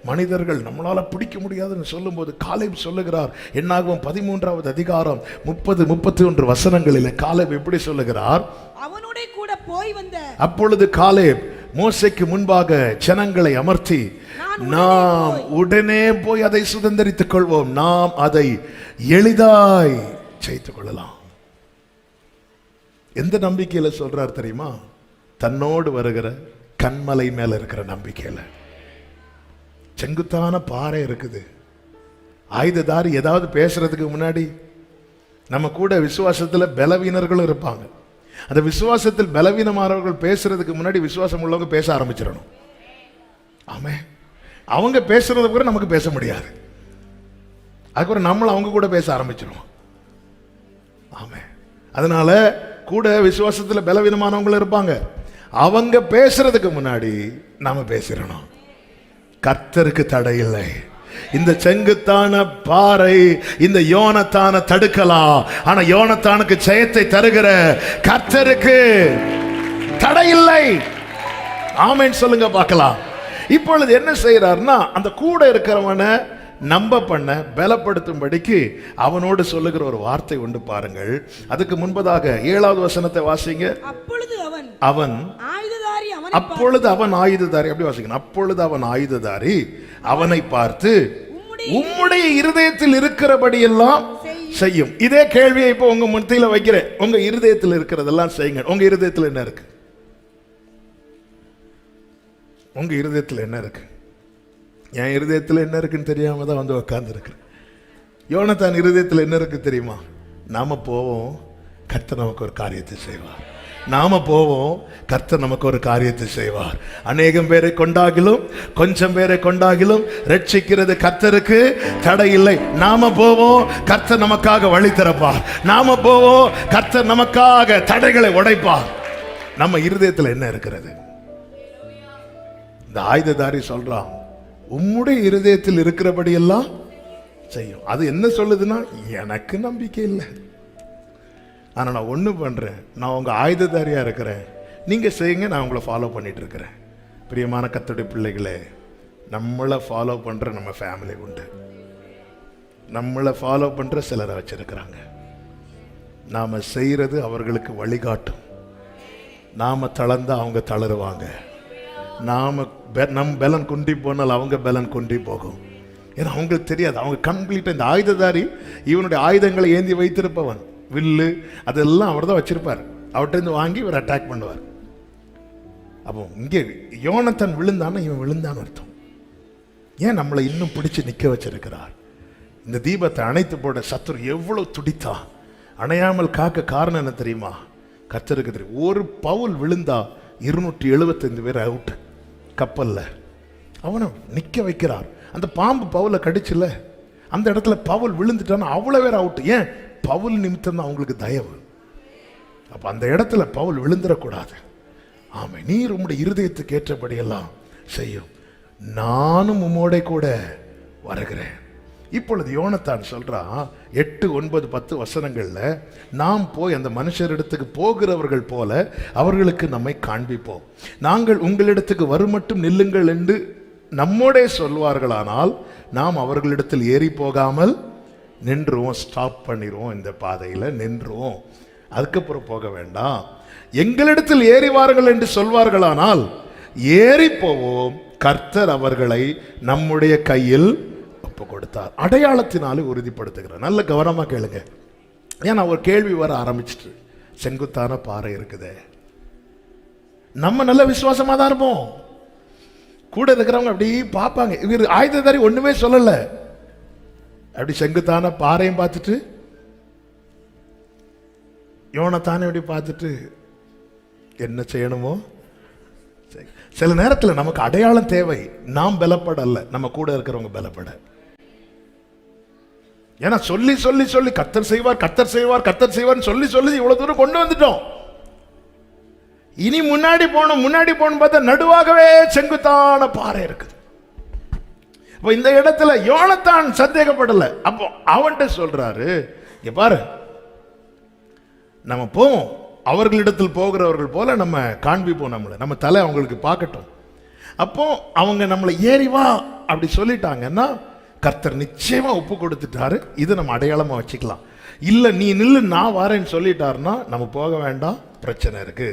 மனிதர்கள், நம்மளால பிடிக்க முடியாதுன்னு சொல்லும்போது காலேப் சொல்லுகிறார். என்னாகும் 13வது அதிகாரம் 30-31 வசனங்களில் காலேப் எப்படி சொல்லுகிறார்? அவனோட கூட போய் வந்த அப்பொழுது காலேப் மோசேக்கு முன்பாக ஜனங்களை அமர்த்தி, நாம் உடனே போய் அதை சுதந்தரித்துக் கொள்வோம், நாம் அதை எளிதாய் செய்துக் கொள்ளலாம். எந்த நம்பிக்கையில சொல்றார் தெரியுமா? தன்னோடு வருகிற கண்மலை மேல இருக்கிற நம்பிக்கையில. செங்குத்தான பாறை இருக்குது, ஆயுததாரி ஏதாவது பேசுறதுக்கு முன்னாடி நம்ம கூட விசுவாசத்துல பலவீனர்களும் இருப்பாங்க. அந்த விசுவாசத்தில் பலவீனமானவர்கள் பேசுறதுக்கு முன்னாடி விசுவாசம் உள்ளவங்க பேச ஆரம்பிச்சிடணும். ஆமே, அவங்க பேசுறத கூட நமக்கு பேச முடியாது, அதுக்கப்புறம் நம்மளும் அவங்க கூட பேச ஆரம்பிச்சிடும். ஆமே, அதனால கூட விசுவாசத்துல பலவீனமானவங்க இருப்பாங்க, அவங்க பேசுறதுக்கு முன்னாடி நாம பேசிடணும். கர்த்தருக்கு தடை இல்லை. இந்த செங்குத்தான பாறை இந்த யோனத்தான தடுக்கலாம், ஆனா யோனத்தானுக்கு ஜெயத்தை தருகிற கர்த்தருக்கு தடை இல்லை. ஆமென் சொல்லுங்க பார்க்கலாம். இப்பொழுது என்ன செய்யறாருன்னா, அந்த கூட இருக்கிறவனை நம்ப பண்ண பலப்படுத்தும்படிக்கு அவனோடு சொல்லுகிற ஒரு வார்த்தை உண்டு பாருங்கள். அதுக்கு முன்பதாக 7வது வசனத்தை வாசிங்க. அப்பொழுது அவன் அப்பொழுது அவன் ஆயுததாரி, அப்படி வாசிக்கணும். அப்பொழுது அவன் ஆயுததாரி அவனை பார்த்து, உம்முடைய இருதயத்தில் இருக்கிறபடி எல்லாம் செய்யும். இதே கேள்வியை இப்போ உங்க மத்தியில வைக்கிறேன். உங்க இருதயத்தில் இருக்கிறதெல்லாம் செய்யுங்க. உங்க இருதயத்தில் என்ன இருக்கு? உங்க இருதயத்தில் என்ன இருக்கு? என் இருதயத்தில் என்ன இருக்குன்னு தெரியாம தான் வந்து உட்கார்ந்து இருக்கிறேன். யோனத்தான் இருதயத்தில் என்ன இருக்கு தெரியுமா? நாம போவோம், கர்த்தர் நமக்கு ஒரு காரியத்தை செய்வார். நாம போவோம், கர்த்தர் நமக்கு ஒரு காரியத்தை செய்வார். அநேகம் பேரை கொண்டாகிலும் கொஞ்சம் பேரை கொண்டாகிலும் ரட்சிக்கிறது கர்த்தருக்கு தடை இல்லை. நாம போவோம், கர்த்தர் நமக்காக வழி திறப்பார். நாம போவோம், கர்த்தர் நமக்காக தடைகளை உடைப்பார். நம்ம இருதயத்தில் என்ன இருக்கிறது? இந்த ஆயுததாரி சொல்றான், உம்முடைய இருதயத்தில் இருக்கிறபடி எல்லாம் செய்யும். அது என்ன சொல்லுதுன்னா, எனக்கு நம்பிக்கை இல்லை, ஆனா நான் ஒண்ணு பண்றேன், நான் உங்க ஆயுததாரியா இருக்கிறேன், நீங்க செய்யுங்க, நான் உங்களை ஃபாலோ பண்ணிட்டு இருக்கிறேன். பிரியமான கர்த்தருடைய பிள்ளைகளே, நம்மளை ஃபாலோ பண்ற நம்ம ஃபேமிலி உண்டு. நம்மளை ஃபாலோ பண்ற சிலரை வச்சிருக்கிறாங்க. நாம செய்யறது அவர்களுக்கு வழிகாட்டும். நாம தளர்ந்தா அவங்க தளருவாங்க. நாம நம் பலன் குண்டி போனால் அவங்க பலன் குண்டி போகும். ஏன்னா அவங்களுக்கு தெரியாது. அவங்க கம்ப்ளீட்டா, இந்த ஆயுததாரி இவனுடைய ஆயுதங்களை ஏந்தி வைத்திருப்பவன், வில்லு அதெல்லாம் அவர் தான் வச்சிருப்பார். அவர்கிட்ட வாங்கி இவர் அட்டாக் பண்ணுவார். அப்போ இங்கே யோனத்தான் விழுந்தான்னா இவன் விழுந்தான்னு அர்த்தம். ஏன் நம்மளை இன்னும் பிடிச்சு நிற்க வச்சிருக்கிறார்? இந்த தீபத்தை அணைத்து போட சத்துரு எவ்வளவு துடித்தா, அணையாமல் காக்க காரணம் என்ன தெரியுமா? கர்த்தருக்கு தெரியும். ஒரு பவுல் விழுந்தா 275 பேர் அவுட் கப்பல்ல. அவனை நிற்க வைக்கிறார். அந்த பாம்பு பவுலை கடிச்சுல, அந்த இடத்துல பவுல் விழுந்துட்டான்னா அவ்வளவு பேர் அவுட். ஏன்? பவுல் நிமித்தம் தான் அவங்களுக்கு தயவு. அப்ப அந்த இடத்துல பவுல் விழுந்துடக்கூடாது. ஆமா, நீர் உம்முடைய இருதயத்துக்கு ஏற்றபடி எல்லாம் செய்யும், நானும் உம்மோட கூட வருகிறேன். இப்பொழுது யோனத்தான் சொல்றான் 8, 9, 10 வசனங்கள்ல, நாம் போய் அந்த மனுஷரிடத்துக்கு போகிறவர்கள் போல அவர்களுக்கு நம்மை காண்பிப்போம். நாங்கள் உங்களிடத்துக்கு வருமட்டும் நில்லுங்கள் என்று நம்மோடே சொல்வார்களானால் நாம் அவர்களிடத்தில் ஏறி போகாமல் நின்றுவோம், ஸ்டாப் பண்ணிடுவோம், இந்த பாதையில நின்றுவோம், அதுக்கப்புறம் போக வேண்டாம். எங்களிடத்தில் ஏறி வாருங்கள் என்று சொல்வார்களானால் ஏறி போவோம், கர்த்தர் அவர்களை நம்முடைய கையில் ஒப்பு கொடுத்தார். அடையாளத்தினாலே உறுதிப்படுத்துகிறார். நல்ல கவனமா கேளுங்க. ஏன்னா ஒரு கேள்வி வர ஆரம்பிச்சிட்டு, செங்குத்தான பாறை இருக்குதே, நம்ம நல்ல விசுவாசமா தான் இருப்போம், கூட இருக்கிறவங்க அப்படி பார்ப்பாங்க, இவர் ஆயுததாரி ஒண்ணுமே சொல்லல, அப்படி செங்குத்தான பாறையும் பார்த்துட்டு யோனத்தானே அப்படி பார்த்துட்டு என்ன செய்யணுமோ. சில நேரத்தில் நமக்கு அடையாளம் தேவை. நாம் பலப்பட அல்ல, நம்ம கூட இருக்கிறவங்க பலப்பட. ஏன்னா சொல்லி சொல்லி சொல்லி கர்த்தர் செய்வார், கர்த்தர் செய்வார், கர்த்தர் செய்வார் சொல்லி சொல்லி இவ்வளவு தூரம் கொண்டு வந்துட்டோம். இனி முன்னாடி போகணும் பார்த்தா நடுவாகவே செங்குத்தான பாறை இருக்குது. இந்த இடத்துல யோனத்தான் சந்தேகப்படல. அப்போ அவன்கிட்ட சொல்றாரு, இங்க பாரு, நம்ம போவோம், அவர்களிடத்தில் போகிறவர்கள் போல நம்ம காண்பிப்போம், நம்ம தலை அவங்களுக்கு பார்க்கட்டும். அப்போ அவங்க நம்மளை ஏறி வா அப்படி சொல்லிட்டாங்கன்னா கர்த்தர் நிச்சயமா ஒப்பு கொடுத்துட்டாரு, இது நம்ம அடையாளமா வச்சுக்கலாம். இல்ல நீ நில்லு நான் வரேன்னு சொல்லிட்டாருன்னா நம்ம போக வேண்டாம், பிரச்சனை இருக்கு.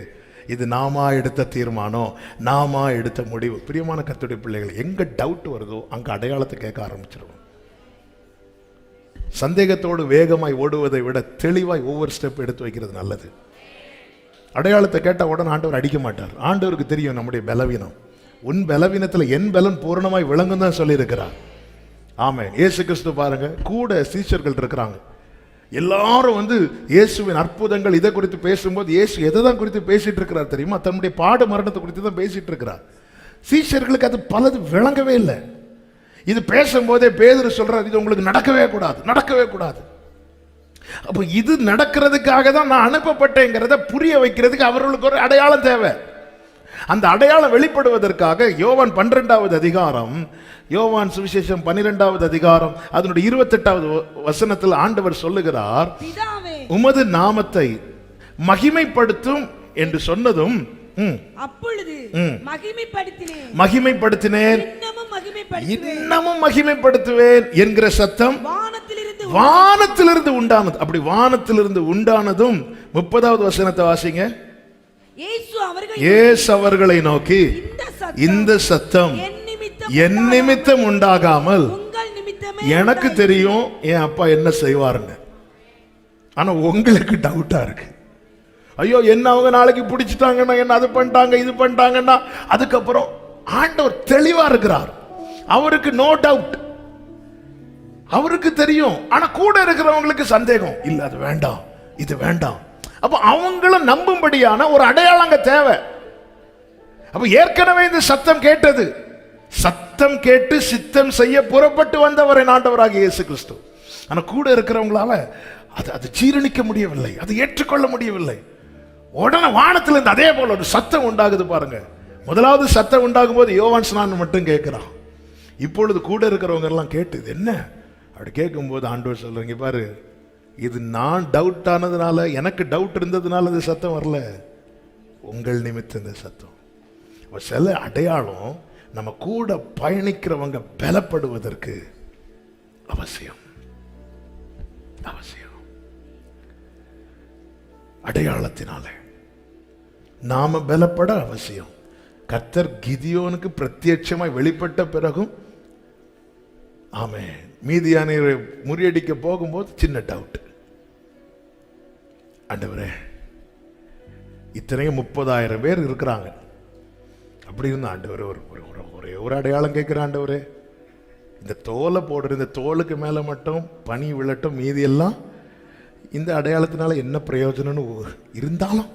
இது நாமா எடுத்த தீர்மானம், நாமா எடுத்த முடிவு. பிரியமான கர்த்தருடைய பிள்ளைகள், எங்க டவுட் வருதோ அங்க அடையாளத்தை கேட்க ஆரம்பிச்சிருவோம். சந்தேகத்தோடு வேகமாய் ஓடுவதை விட தெளிவாய் ஒவ்வொரு ஸ்டெப் எடுத்து வைக்கிறது நல்லது. அடையாளத்தை கேட்ட உடனே ஆண்டவர் அடிக்க மாட்டார். ஆண்டவருக்கு தெரியும் நம்முடைய பலவீனம். உன் பலவீனத்துல என் பலன் பூரணமாய் விளங்கும் தான் சொல்லி இருக்கிறார். ஆமென். இயேசு கிறிஸ்து பாருங்க, கூட சீஷர்கள் இருக்கிறாங்க. எல்லாரும் இயேசுவின் அற்புதங்கள் இதை குறித்து பேசும்போது இயேசு எதை தான் குறித்து பேசிட்டு இருக்கிறார் தெரியுமா? தன்னுடைய பாடு மரணத்தை குறித்து தான் பேசிட்டு இருக்கிறார். சீஷர்களுக்கு அது பலது விளங்கவே இல்லை. இது பேசும்போதே பேதுரு சொல்றார், இது உங்களுக்கு நடக்கவே கூடாது, நடக்கவே கூடாது. அப்போ இது நடக்கிறதுக்காக தான் நான் அனுப்பப்பட்டேங்கிறத புரிய வைக்கிறதுக்கு அவர்களுக்கு ஒரு அடையாளம் தேவை. அந்த அடையாளம் வெளிப்படுவதற்காக யோவான் 12வது அதிகாரம், யோவான் சுவிசேஷம் 12வது அதிகாரம் அதனுடைய 28வது வசனத்தில் ஆண்டவர் சொல்லுகிறார், உமது நாமத்தை மகிமைப்படுத்தும் என்று சொன்னதும் அப்பொழுது மகிமைப்படுத்தினேன், இன்னமும் மகிமைப்படுத்துவேன் என்கிற சத்தம் வானத்திலிருந்து உண்டானது. அப்படி வானத்திலிருந்து உண்டானதும் 30வது வசனத்தை வாசிங்க. இயேசு அவர்களை நோக்கி, இந்த சத்தம் என் நிமித்தம் உண்டாகாமல் எனக்கு தெரியும் என் அப்பா என்ன செய்வாருன்னு. ஆனா உங்களுக்கு டவுட்டா இருக்கு. ஐயோ என்ன அவங்க நாளைக்கு பிடிச்சிட்டாங்கன்னா, என்ன அது பண்ணிட்டாங்க இது பண்ணிட்டாங்கன்னா. அதுக்கப்புறம் ஆண்டவர் தெளிவா இருக்கிறார். அவருக்கு நோ டவுட், அவருக்கு தெரியும். ஆனா கூட இருக்கிறவங்களுக்கு சந்தேகம். இல்ல அது வேண்டாம் இது வேண்டாம். அப்ப அவங்கள நம்பும்படியான ஒரு அடையாளம் அங்க தேவை. அப்ப ஏற்கனவே இந்த சத்தம் கேட்டது, சத்தம் கேட்டு சித்தம் செய்ய புறப்பட்டு வந்தவரை ஆண்டவராகிய இயேசு கிறிஸ்து. ஆனா கூட இருக்கிறவங்களால அது ஜீரணிக்க முடியவில்லை, அதை ஏற்றுக்கொள்ள முடியவில்லை. உடனே வானத்திலிருந்து அதே போல ஒரு சத்தம் உண்டாகுது பாருங்க. முதலாவது சத்தம் உண்டாகும் போது யோவான் ஸ்நானன் மட்டும் கேட்கிறான். இப்பொழுது கூட இருக்கிறவங்க எல்லாம் கேட்டு இது என்ன அப்படி கேட்கும்போது ஆண்டவர் சொல்றீங்க பாரு, இது நான் டவுட் ஆனதுனால, எனக்கு டவுட் இருந்ததுனால இந்த சத்தம் வரல, உங்கள் நிமித்தம் இந்த சத்தம். சில அடையாளம் நம்ம கூட பயணிக்கிறவங்க பலப்படுவதற்கு அவசியம். அவசியம். அடையாளத்தினால நாம பலப்பட அவசியம். கர்த்தர் கிதியோனுக்கு பிரத்யட்சமாய் வெளிப்பட்ட பிறகும் ஆமென், மீதியானவரை முறியடிக்க போகும்போது சின்ன டவுட். ஆண்டவரே இத்தனையும் 30,000 பேர் இருக்கிறாங்க. அப்படி இருந்த ஆண்டவரே ஒரே ஒரு அடையாளம் கேட்கிற ஆண்டவரே, இந்த தோலை போடுற இந்த தோலுக்கு மேல மட்டும் பனி விழட்டும், மீதி எல்லாம் இந்த அடையாளத்தினால என்ன பிரயோஜனம்னு இருந்தாலும்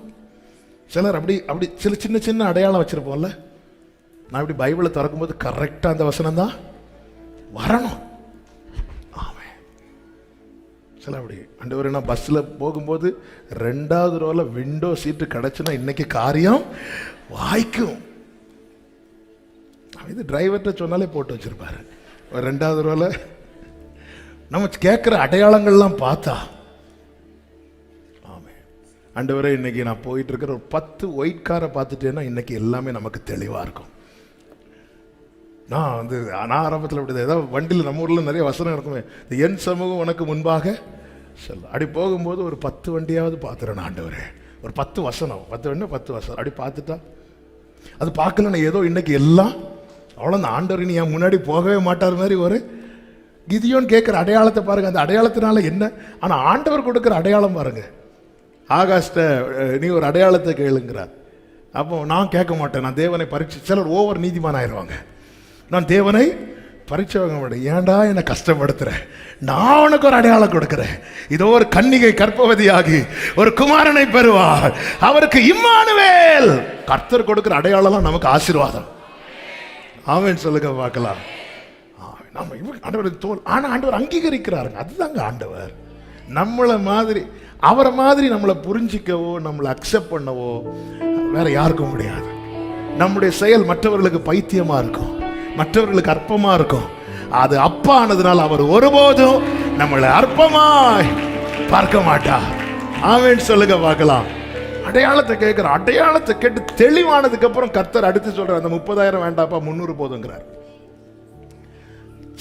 சிலர் அப்படி அப்படி சின்ன சின்ன அடையாளம் வச்சிருப்போம்ல. நான் இப்படி பைபிளை திறக்கும்போது கரெக்டா அந்த வசனம் தான் வரணும். ஆமென். சில அப்படி ஆண்டவரே, நான் பஸ்ல போகும்போது 2வது ரோல விண்டோ சீட்டு கிடைச்சுன்னா இன்னைக்கு காரியம் வாய்க்கும். இது டிரைவர்கிட்ட சொன்னாலே போட்டு வச்சிருப்பாரு. 2வது ரோல நம்ம கேட்கிற அடையாளங்கள்லாம் பார்த்தா ஆண்டவரே, இன்னைக்கு நான் போயிட்டு இருக்கிற ஒரு 10 ஒயிட் காரை பார்த்துட்டேன்னா இன்னைக்கு எல்லாமே நமக்கு தெளிவா இருக்கும். நான் ஆரம்பத்தில் அப்படி ஏதாவது வண்டியில் நம்ம ஊரில் நிறைய வசனம் இருக்குமே, என் சமூகம் உனக்கு முன்பாக சொல்ல. அப்படி போகும்போது ஒரு 10 வண்டியாவது பார்த்துறேன் ஆண்டவரே. ஒரு 10 வசனம், 10 வண்டி 10 வசனம் அப்படி பார்த்துட்டா அது பார்க்கலன்னா ஏதோ இன்னைக்கு எல்லாம் அவ்வளோ. அந்த ஆண்டவர் நீ என் முன்னாடி போகவே மாட்டார் மாதிரி ஒரு கிதியோன் கேட்குற அடையாளத்தை பாருங்க. அந்த அடையாளத்தினால என்ன, ஆனால் ஆண்டவர் கொடுக்குற அடையாளம் பாருங்க. ஆகாஷ்ட நீ ஒரு அடையாளத்தை கேளுங்கிறார். அப்போ நான் கேட்க மாட்டேன், நான் தேவனை பரீட்சை. சிலர் ஓவர் நீதிமான் ஆயிடுவாங்க. நான் தேவனை பரீட்சை வாங்க மாட்டேன். ஏன்டா என்னை கஷ்டப்படுத்துற, நான் உனக்கு ஒரு அடையாளம் கொடுக்கிறேன். இதோ ஒரு கன்னிகை கர்ப்பவதியாகி ஒரு குமாரனை பெறுவார், அவருக்கு இம்மானுவேல். கர்த்தர் கொடுக்கிற அடையாளம் நமக்கு ஆசீர்வாதம். ஆமென் சொல்லுங்க பார்க்கலாம். நம்ம ஆண்டவர் தோல், ஆனா ஆண்டவர் அங்கீகரிக்கிறாருங்க. அதுதாங்க ஆண்டவர். நம்மளை மாதிரி அவரை மாதிரி நம்மளை புரிஞ்சிக்கவோ நம்மளை அக்செப்ட் பண்ணவோ வேற யாருக்கும் முடியாது. நம்முடைய செயல் மற்றவர்களுக்கு பைத்தியமா இருக்கும், மற்றவர்களுக்கு அற்பமா இருக்கும். அது அப்பா ஆனதுனால அவர் ஒருபோதும் நம்மளை அற்பமாய் பார்க்க மாட்டார். ஆமென் சொல்லுங்க பார்க்கலாம். அடையாளத்தை கேட்கிற, அடையாளத்தை கேட்டு தெளிவானதுக்கு அப்புறம் கர்த்தர் அடுத்து சொல்ற, அந்த 30,000 வேண்டாப்பா 300 போதுங்கிறார்.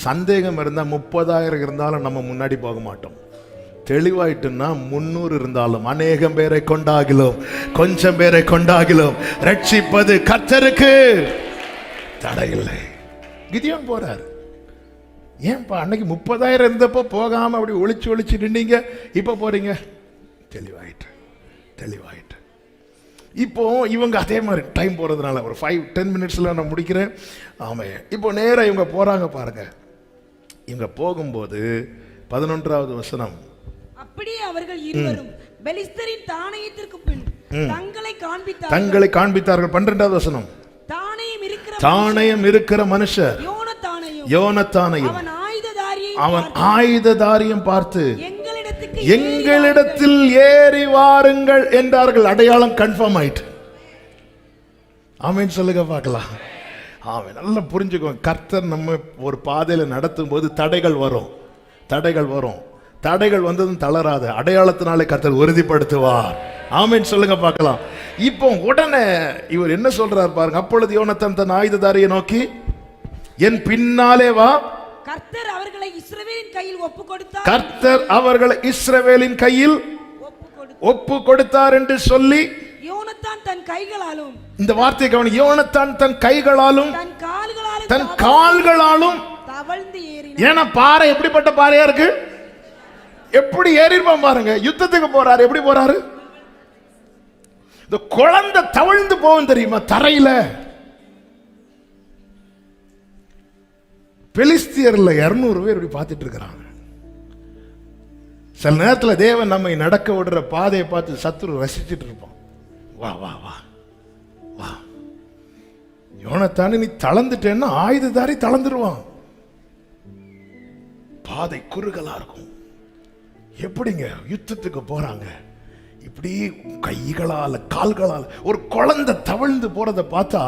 சந்தேகம் இருந்தா 30,000 இருந்தாலும் நம்ம முன்னாடி போக மாட்டோம். தெளிவாயிட்டுன்னா 300 இருந்தாலும் அநேகம் பேரை கொண்டாகிலும் கொஞ்சம் பேரை கொண்டாகிலும் ரட்சிப்பது கர்த்தருக்கு தடையில்லை. கிதியோன் போறாரு. ஏன்பா அன்னைக்கு 30,000 இருந்தப்போ போகாம அப்படி ஒளிச்சு நின்னீங்க, இப்ப போறீங்க? தெளிவாயிட்டு. இப்போ இவங்க அதே மாதிரி டைம் போறதுனால ஒரு 5-10 மினிட்ஸ்ல நான் முடிக்கிறேன். ஆமா, இப்போ நேரம் இவங்க போறாங்க பாருங்க. இவங்க போகும்போது 11வது வசனம், அப்படியே அவர்கள் இருவரும் பெலிஸ்தரின் தானியத்திற்கு பின் தங்களை காண்பித்தார்கள். 12வது வசனம், தானியம் இருக்கிற மனுஷர் யோனத்தானையும் அவன் ஆயுததாரியம் பார்த்து எங்களிடத்தில் ஏறி வாருங்கள் என்றார்கள். அடையாளம் கன்ஃபார்ம் ஆயிட்டு. ஆமென் சொல்லுங்க பார்க்கலாம். ஆமென். நல்லா புரிஞ்சுக்கோங்க. கர்த்தர் நம்ம ஒரு பாதையில நடத்தும் போது தடைகள் வரும். தடைகள் வந்ததும் தளராத, அடையாளத்தினாலே கர்த்தர் உறுதிப்படுத்துவார். ஆமென் சொல்லுங்க பார்க்கலாம். இப்போ உடனே இவர் என்ன சொல்றார் பாருங்க. அப்பொழுது யோனத்தான் தன் ஆயுததாரியை நோக்கி, என் பின்னாலே வா. கர்த்தர் அவர்களை இஸ்ரவேலின் கையில் ஒப்பு கொடுத்தார் என்று சொல்லி, யோனத்தான் தன் கைகளாலும், இந்த வார்த்தையை கவனி, யோனத்தான் தன் கைகளாலும் தன் கால்களாலும் ஏன்னா பாறை எப்படிப்பட்ட பாறையா இருக்கு, எப்படி ஏறிருப்பான் பாருங்க. யுத்தத்துக்கு போறாரு, எப்படி போறாரு? இந்த குழந்தை தவழ்ந்து போகும் தெரியுமா தரையில. பெலிஸ்தியர்ல 200 பேர் இப்படி பார்த்துட்டு இருக்கிறாங்க. சில நேரத்தில் தேவன் நம்மை நடக்க விடுற பாதையை பார்த்து சத்துரு ரசிச்சுட்டு இருப்பான். வா வா வா வா, யோனத்தானே நீ தளர்ந்துட்டேன்னா ஆயுததாரி தளர்ந்துருவான். பாதை குறுகலா இருக்கும். எப்படிங்க யுத்தத்துக்கு போறாங்க, இப்படி கைகளால கால்களால். ஒரு குழந்தை தவழ்ந்து போறதை பார்த்தா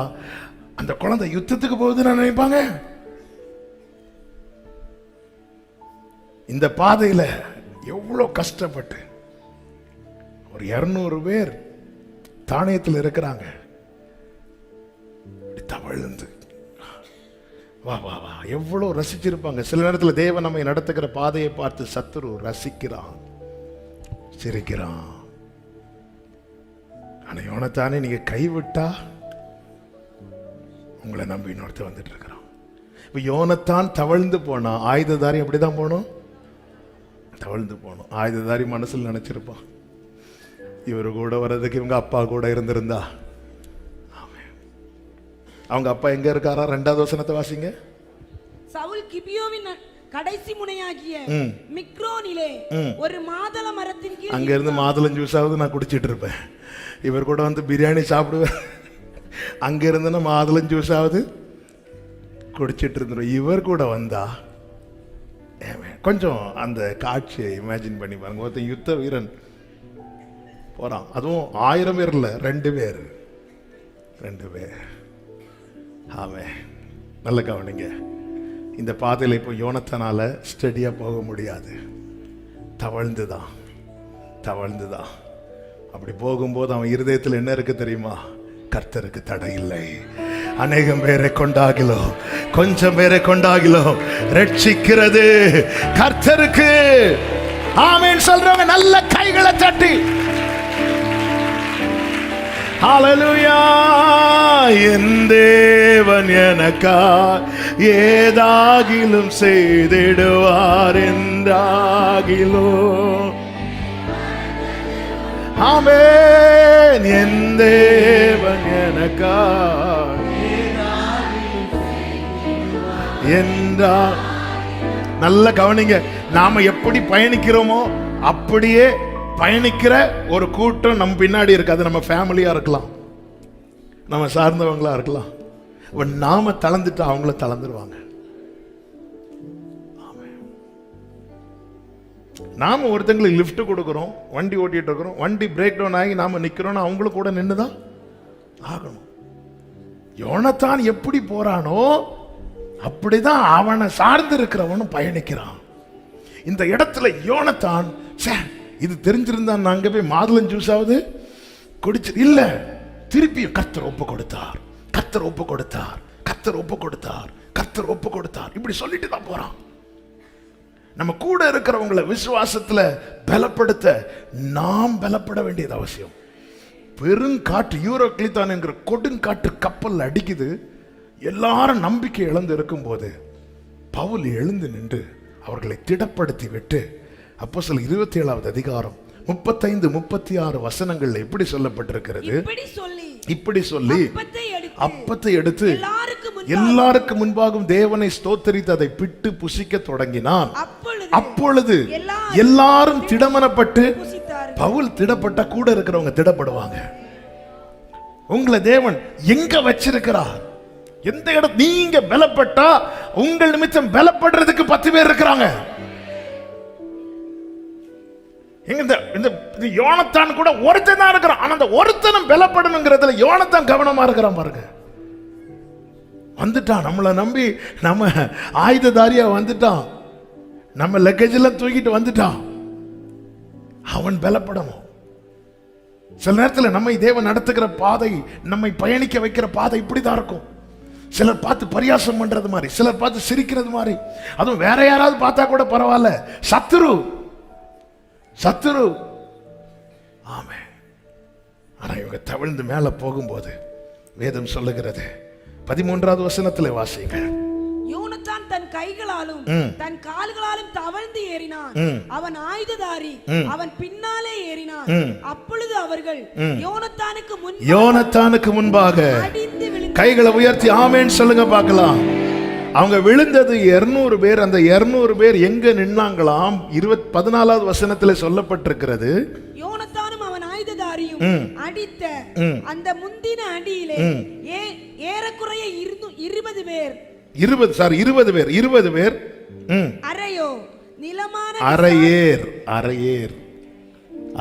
அந்த குழந்தை யுத்தத்துக்கு போகுதுன்னு நினைப்பாங்க. இந்த பாதையில எவ்வளவு கஷ்டப்பட்டு ஒரு 200 பேர் தானியத்தில் இருக்கிறாங்க. தவழ்ந்து வா வா வா, எவ்வளவு ரசிச்சிருப்பாங்க. சில நேரத்தில் தேவன் நம்மை நடத்துகிற பாதையை பார்த்து சத்துரு ரசிக்கிறான், சிரிக்கிறான். ஆனா யோனத்தானே நீங்க கைவிட்டா உங்களை நம்பி இன்னொருத்த வந்துட்டு இருக்கிறான். இப்ப யோனத்தான் தவழ்ந்து போனா, ஆயுததாரி அப்படிதான் போனோம், தவழ்ந்து போனோம். ஆயுததாரி மனசில் நினைச்சிருப்பான், இவரு கூட வர்றதுக்கு இவங்க அப்பா கூட இருந்திருந்தா. அவங்க அப்பா எங்க இருக்காரா? 2வது வசனத்தை வாசிங்க. சவுல் கிபியோவின் கடைசி முனையாகிய மிக்ரோனிலே ஒரு மாதள மரத்தின் கீழ், அங்க இருந்து மாதுளம் ஜூஸாவது நான் குடிச்சிட்டு இருப்பேன். இவர் கூட வந்து பிரியாணி சாப்பிடுவேன். அங்க இருந்து மாதுளம் ஜூஸாவது குடிச்சிட்டு இருந்துடும். இவர் கூட வந்தா கொஞ்சம் அந்த காட்சியை இமேஜின் பண்ணி பாருங்க. ஒருத்தன் யுத்த வீரன் போறான், அதுவும் 1000 பேர் இல்ல, 2 பேர். ஆமே, நல்ல கவனிங்க. இந்த பாதையில் இப்போ யோனத்தானால ஸ்டடியா போக முடியாது. தவழ்ந்துதான். அப்படி போகும்போது அவன் இருதயத்தில் என்ன இருக்கு தெரியுமா? கர்த்தருக்கு தடை இல்லை. அநேகம் பேரை கொண்டாகிலோ, கொஞ்சம் பேரை கொண்டாகிலோ ரட்சிக்கிறது கர்த்தருக்கு. ஆமென் சொல்றவங்க நல்ல கைகளை தட்டி ஹல்லேலூயா. என் தேவன் எனக்கா ஏதாகிலும் செய்திடுவார் என்றாகிலோ. ஆமென். என் தேவன் எனக்கா என்றா. நல்ல கவனிங்க. நாம எப்படி பயணிக்கிறோமோ அப்படியே பயணிக்கிற ஒரு கூட்டம் நம்ம பின்னாடி இருக்கு. அது நம்ம ஃபேமிலியா இருக்கலாம், நம்ம சார்ந்தவங்களா இருக்கலாம். நாம தளர்ந்துட்டு அவங்கள தளர்ந்துருவாங்க. நாம ஒருத்தங்களுக்கு லிஃப்ட் கொடுக்கிறோம், வண்டி ஓட்டிட்டு இருக்கிறோம், வண்டி பிரேக் டவுன் ஆகி நாம நிக்கிறோம், அவங்களும் கூட நின்றுதான் ஆகணும். யோனத்தான் எப்படி போறானோ அப்படிதான் அவனை சார்ந்து இருக்கிறவனும் பயணிக்கிறான். இந்த இடத்துல யோனத்தான் இது தெரிஞ்சிருந்தான் நான் அங்க போய் மாதுளம் ஜூஸாவது குடிச்சு இல்ல, திருப்பியும் கர்த்தர் ஒப்பு கொடுத்தார் இப்படி சொல்லிட்டு தான் போறான். நம்ம கூட இருக்கிறவங்களை விசுவாசத்துல பலப்படுத்த நாம் பலப்பட வேண்டியது அவசியம். பெருங்காற்று யூரோக்ளித்தான் என்கிற கொடுங்காற்று கப்பல் அடிக்குது. எல்லாரும் நம்பிக்கை இழந்து இருக்கும் போது பவுல் எழுந்து நின்று அவர்களை திடப்படுத்தி விட்டு, அப்போஸ்தலர் 27வது அதிகாரம் 35-36 வசனங்கள்ல எப்படி சொல்லப்பட்டிருக்கிறது? இப்படி சொல்லி அப்பத்தை எடுத்து எல்லாருக்கு முன்பாகவும் தேவனை ஸ்தோத்தரித்து அதை பிட்டு புசிக்க தொடங்கினான். அப்பொழுது எல்லாரும் திடமனப்பட்டு, பவுல் திடப்பட்ட கூட இருக்கிறவங்க திடப்படுவாங்க. உங்களை தேவன் எங்க வச்சிருக்கிறார்? எந்த இடம் நீங்க பலப்பட்டா உங்கள் நிமித்தம் பலப்படுறதுக்கு 10 பேர் இருக்கிறாங்க. இந்த யோனத்தான் கூட ஒருத்தன் தான் இருக்கிறான். ஆனா அந்த ஒருத்தனும் பலப்படணுங்கிறதுல யோனத்தான் கவனமா இருக்கிறான் பாருங்க. வந்துட்டான், நம்மளை நம்பி நம்ம ஆயுததாரியா வந்துட்டான், நம்ம லக்கேஜ் எல்லாம் தூக்கிட்டு வந்துட்டான். அவன் பலப்படணும். சில நேரத்தில் நம்மை தேவன் நடத்துகிற பாதை, நம்மை பயணிக்க வைக்கிற பாதை இப்படிதான் இருக்கும். சிலர் பார்த்து பரியாசம் பண்றது மாதிரி, சிலர் பார்த்து சிரிக்கிறது மாதிரி, அதுவும் வேற யாராவது பார்த்தா கூட பரவாயில்ல. சத்துரு ஆமே. ஆனா இவங்க தவிழ்ந்து மேல போகும்போது வேதம் சொல்லுகிறது 13வது வசனத்துல வாசிங்க. யோனத்தான் தன் தன் கைகளாலும் தன் கால்களாலும் தவழ்ந்து ஏறினான். அவன் ஆயுததாரி, அவன் பின்னாலே ஏறினான். அப்பொழுது அவர்கள் யோனத்தானுக்கு முன்பாக கைகளை உயர்த்தி ஆமென் சொல்லுங்க பார்க்கலாம். அவங்க விழுந்தது 200 பேர். அந்த 200 பேர் எங்க நின்னாங்களாம்? 14வது வசனத்தில் சொல்லப்பட்டிருக்கிறது. யோனத்தானும் அவன் ஆயுததாரியும் அடித்த அந்த முந்தின அடியிலே ஏறக்குறைய 20 பேர் 20 பேர் அரையோ நிலமான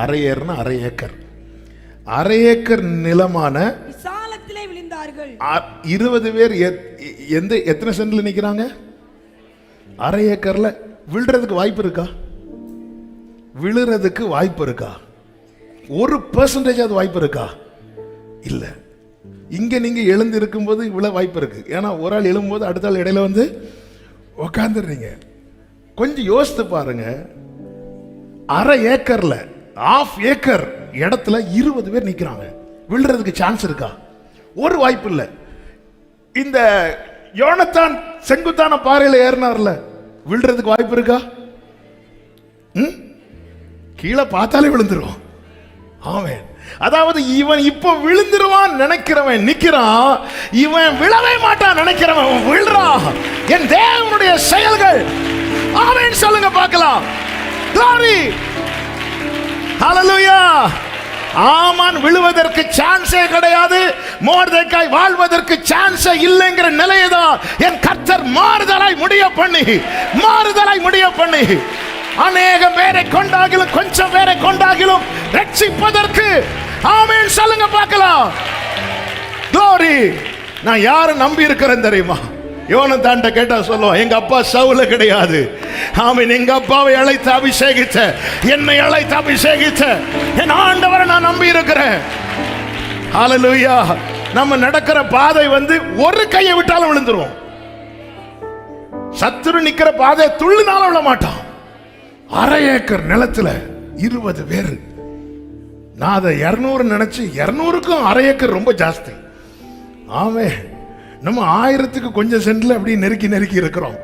அரையேர்னா அரை ஏக்கர் நிலமான விசாலத்திலே விழுந்தார்கள். 20 பேர் எத்தனை சென்ட்ல நிக்கிறாங்க? அரை ஏக்கர்ல. விழுறதுக்கு வாய்ப்பு இருக்கா? விழுறதுக்கு வாய்ப்பு இருக்கா? 1% அது வாய்ப்பு இருக்கா? இல்ல. இங்க நீங்க எழுந்து இருக்கும்போது இவ்வளவு வாய்ப்பு இருக்கு. ஏன்னா ஒரு ஆள் எழும்போது அடுத்த ஆள் இடையில வந்து உக்காந்துடுறீங்க. கொஞ்சம் யோசித்து பாருங்க. அரை ஏக்கர்ல, ½ ஏக்கர் இடத்துல 20 பேர் நிக்கிறாங்க. விழுறதுக்கு சான்ஸ் இருக்கா? ஒரு வாய்ப்பு இல்லை. இந்த யோனத்தான் செங்குத்தான பாறையில ஏறினார்ல, விழுறதுக்கு வாய்ப்பு இருக்கா? கீழே பார்த்தாலே விழுந்துருவோம். ஆமென். அதாவது இவன் இப்ப விழுந்துருவான் நினைக்கிறவன் நிக்கிறான், இவன் விழவே மாட்டான் நினைக்கிறவன் விழுறான். என் தேவனுடைய செயல்கள். ஆமென் சொல்லுங்க பார்க்கலாம். glory, hallelujah. ஆமான் விழுவதற்கு சான்ஸே கிடையாது. மோர்தேக்காய் வாழ்வதற்கு சான்ஸே இல்லைங்கிற நிலையை தான் என் கர்த்தர் மாறுதலாய் முடிய பண்ணி அநேக பேரை கொண்டாகிலும் கொஞ்சம் பேரை கொண்டாகிலும் ரட்சிப்பதற்கு ஆமென் சொல்லுங்க பார்க்கலாம். glory. நான் யாரை நம்பி இருக்கிறேன் தெரியுமா? யோனத்தான்ட்ட கேட்டா சொல்லுவான், எங்க அப்பா சவுல கிடையாது. ஆமென். எங்க அப்பாவை அழைத்து அபிஷேகிச்ச, என்னை அழைத்து அபிஷேகிச்ச என் ஆண்டவரை நான் நம்பி இருக்கிறேன். ஹல்லேலூயா. நம்ம நடக்கிற பாதை வந்து ஒரு கையை விட்டாலும் விழுந்துருவோம். சத்துரு நிக்கிற பாதை துள்ளினாலும் விழ மாட்டான். அரை ஏக்கர் நிலத்துல 20 பேர். நான் அதை 200 நினைச்சு 200க்கும் அரை ஏக்கர் ரொம்ப ஜாஸ்தி. ஆமே. நம்ம 1000க்கு கொஞ்சம் சென்ட்ல அப்படி நெருக்கி இருக்கிறோம்.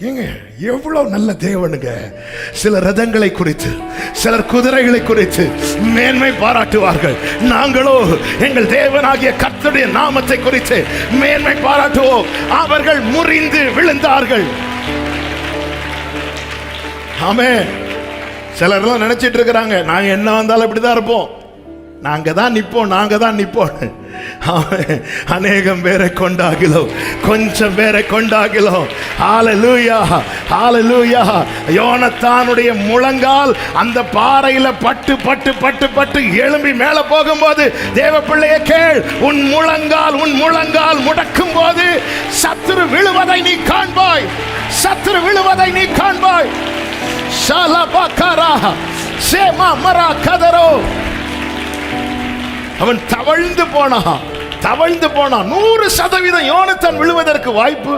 ஏங்க எவ்வளவு நல்ல தேவனுங்க. சில ரதங்களை குறித்து, சிலர் குதிரைகளை குறித்து மேன்மை பாராட்டுவார்கள். நாங்களோ எங்கள் தேவனாகிய கர்த்தருடைய நாமத்தை குறித்து மேன்மை பாராட்டுவோம். அவர்கள் முறிந்து விழுந்தார்கள். ஆமே. சிலர்லாம் நினைச்சிட்டு இருக்கிறாங்க, நாங்க என்ன வந்தாலும் இப்படிதான் இருப்போம், நாங்க தான் நிப்போம். அநேகம் பேரை கொண்டாகிலோம், கொஞ்சம் பேரை கொண்டாகிலோம். ஹல்லேலூயா, ஹல்லேலூயா. யோனத்தானுடைய முழங்கால் அந்த பாறையில பட்டு எழும்பி மேல போகும்போது, தேவ பிள்ளையே கேள், உன் முழங்கால் முடக்கும் போது சத்துரு விழுவதை நீ காண்பாய். ஷலபகரா சேமா மரா கதரோ. அவன் தவழ்ந்து போனான். 100% யோனத்தான் விழுவதற்கு வாய்ப்பு,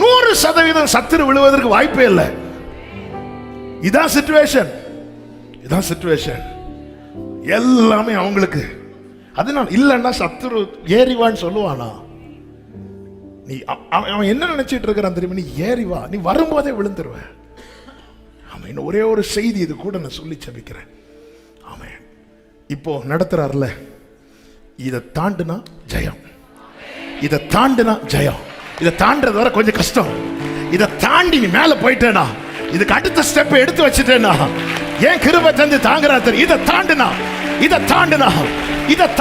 100% சத்துரு விழுவதற்கு வாய்ப்பே இல்லை. இதான் சிச்சுவேஷன். எல்லாமே அவங்களுக்கு. அதனால இல்லைன்னா சத்துரு ஏறிவான்னு சொல்லுவானா? நீ அவன் என்ன நினைச்சிட்டு இருக்கிறான் தெரியுமா? நீ ஏறிவா, நீ வரும்போதே விழுந்துருவ. ஆமென். ஒரே ஒரு செய்தி இது கூட நான் சொல்லி ஜெபிக்கிறேன். ஆமென். இப்போ நடத்துறாருல, இதை தாண்டுனா ஜெயம். இதை தாண்டது வர கொஞ்சம் கஷ்டம். இதை தாண்டி நீ மேல போயிட்டேனா, இதுக்கு அடுத்த ஸ்டெப் எடுத்து வச்சுட்டேனா, ஏன் கிருபை தந்து தாங்குறா தெரியும். இதை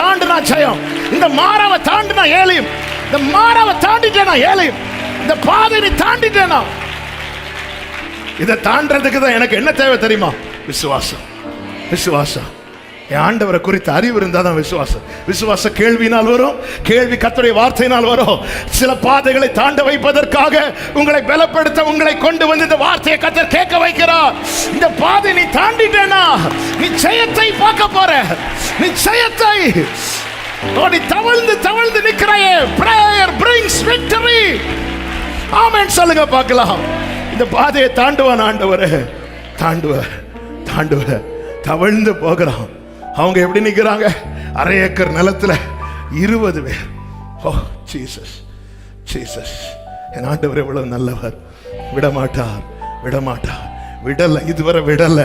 தாண்டுனா ஜெயம். இந்த மாறாவை தாண்டினா ஏழையும், இந்த மாறாவை தாண்டிட்டேனா ஏழையும், இந்த பாதை நீ தாண்டிட்டேனா. இதை தாண்டறதுக்கு தான் எனக்கு என்ன தேவை தெரியுமா? விசுவாசம். என் ஆண்டவரை குறித்த அறிவு இருந்தால் தான் விசுவாசம் கேள்வியினால் வரும், கேள்வி கர்த்தருடைய வார்த்தையினால் வரும். சில பாதைகளை தாண்ட வைப்பதற்காக உங்களை பலப்படுத்த உங்களை கொண்டு வந்து இந்த வார்த்தையை கர்த்தர் கேட்க வைக்கிறார். இந்த பாதை நீ தாண்டிட்டேனா நிச்சயத்தை பார்க்க போற. நிச்சயத்தை நீ தவழ்ந்து நிற்கிறாயே. prayer brings victory. ஆமென் சொல்லுங்க பார்க்கலாம். இந்த பாதையை தாண்டுவான் ஆண்டவரே. தாண்டுவ தவழ்ந்து போகிறான். அவங்க எப்படி நிற்கிறாங்க? அரை ஏக்கர் நிலத்துல 20 பேர். ஓ ஜீசஸ். என் ஆண்டவர் எவ்வளவு நல்லவர், விடமாட்டார் விடமாட்டார். விடல, இதுவரை விடல.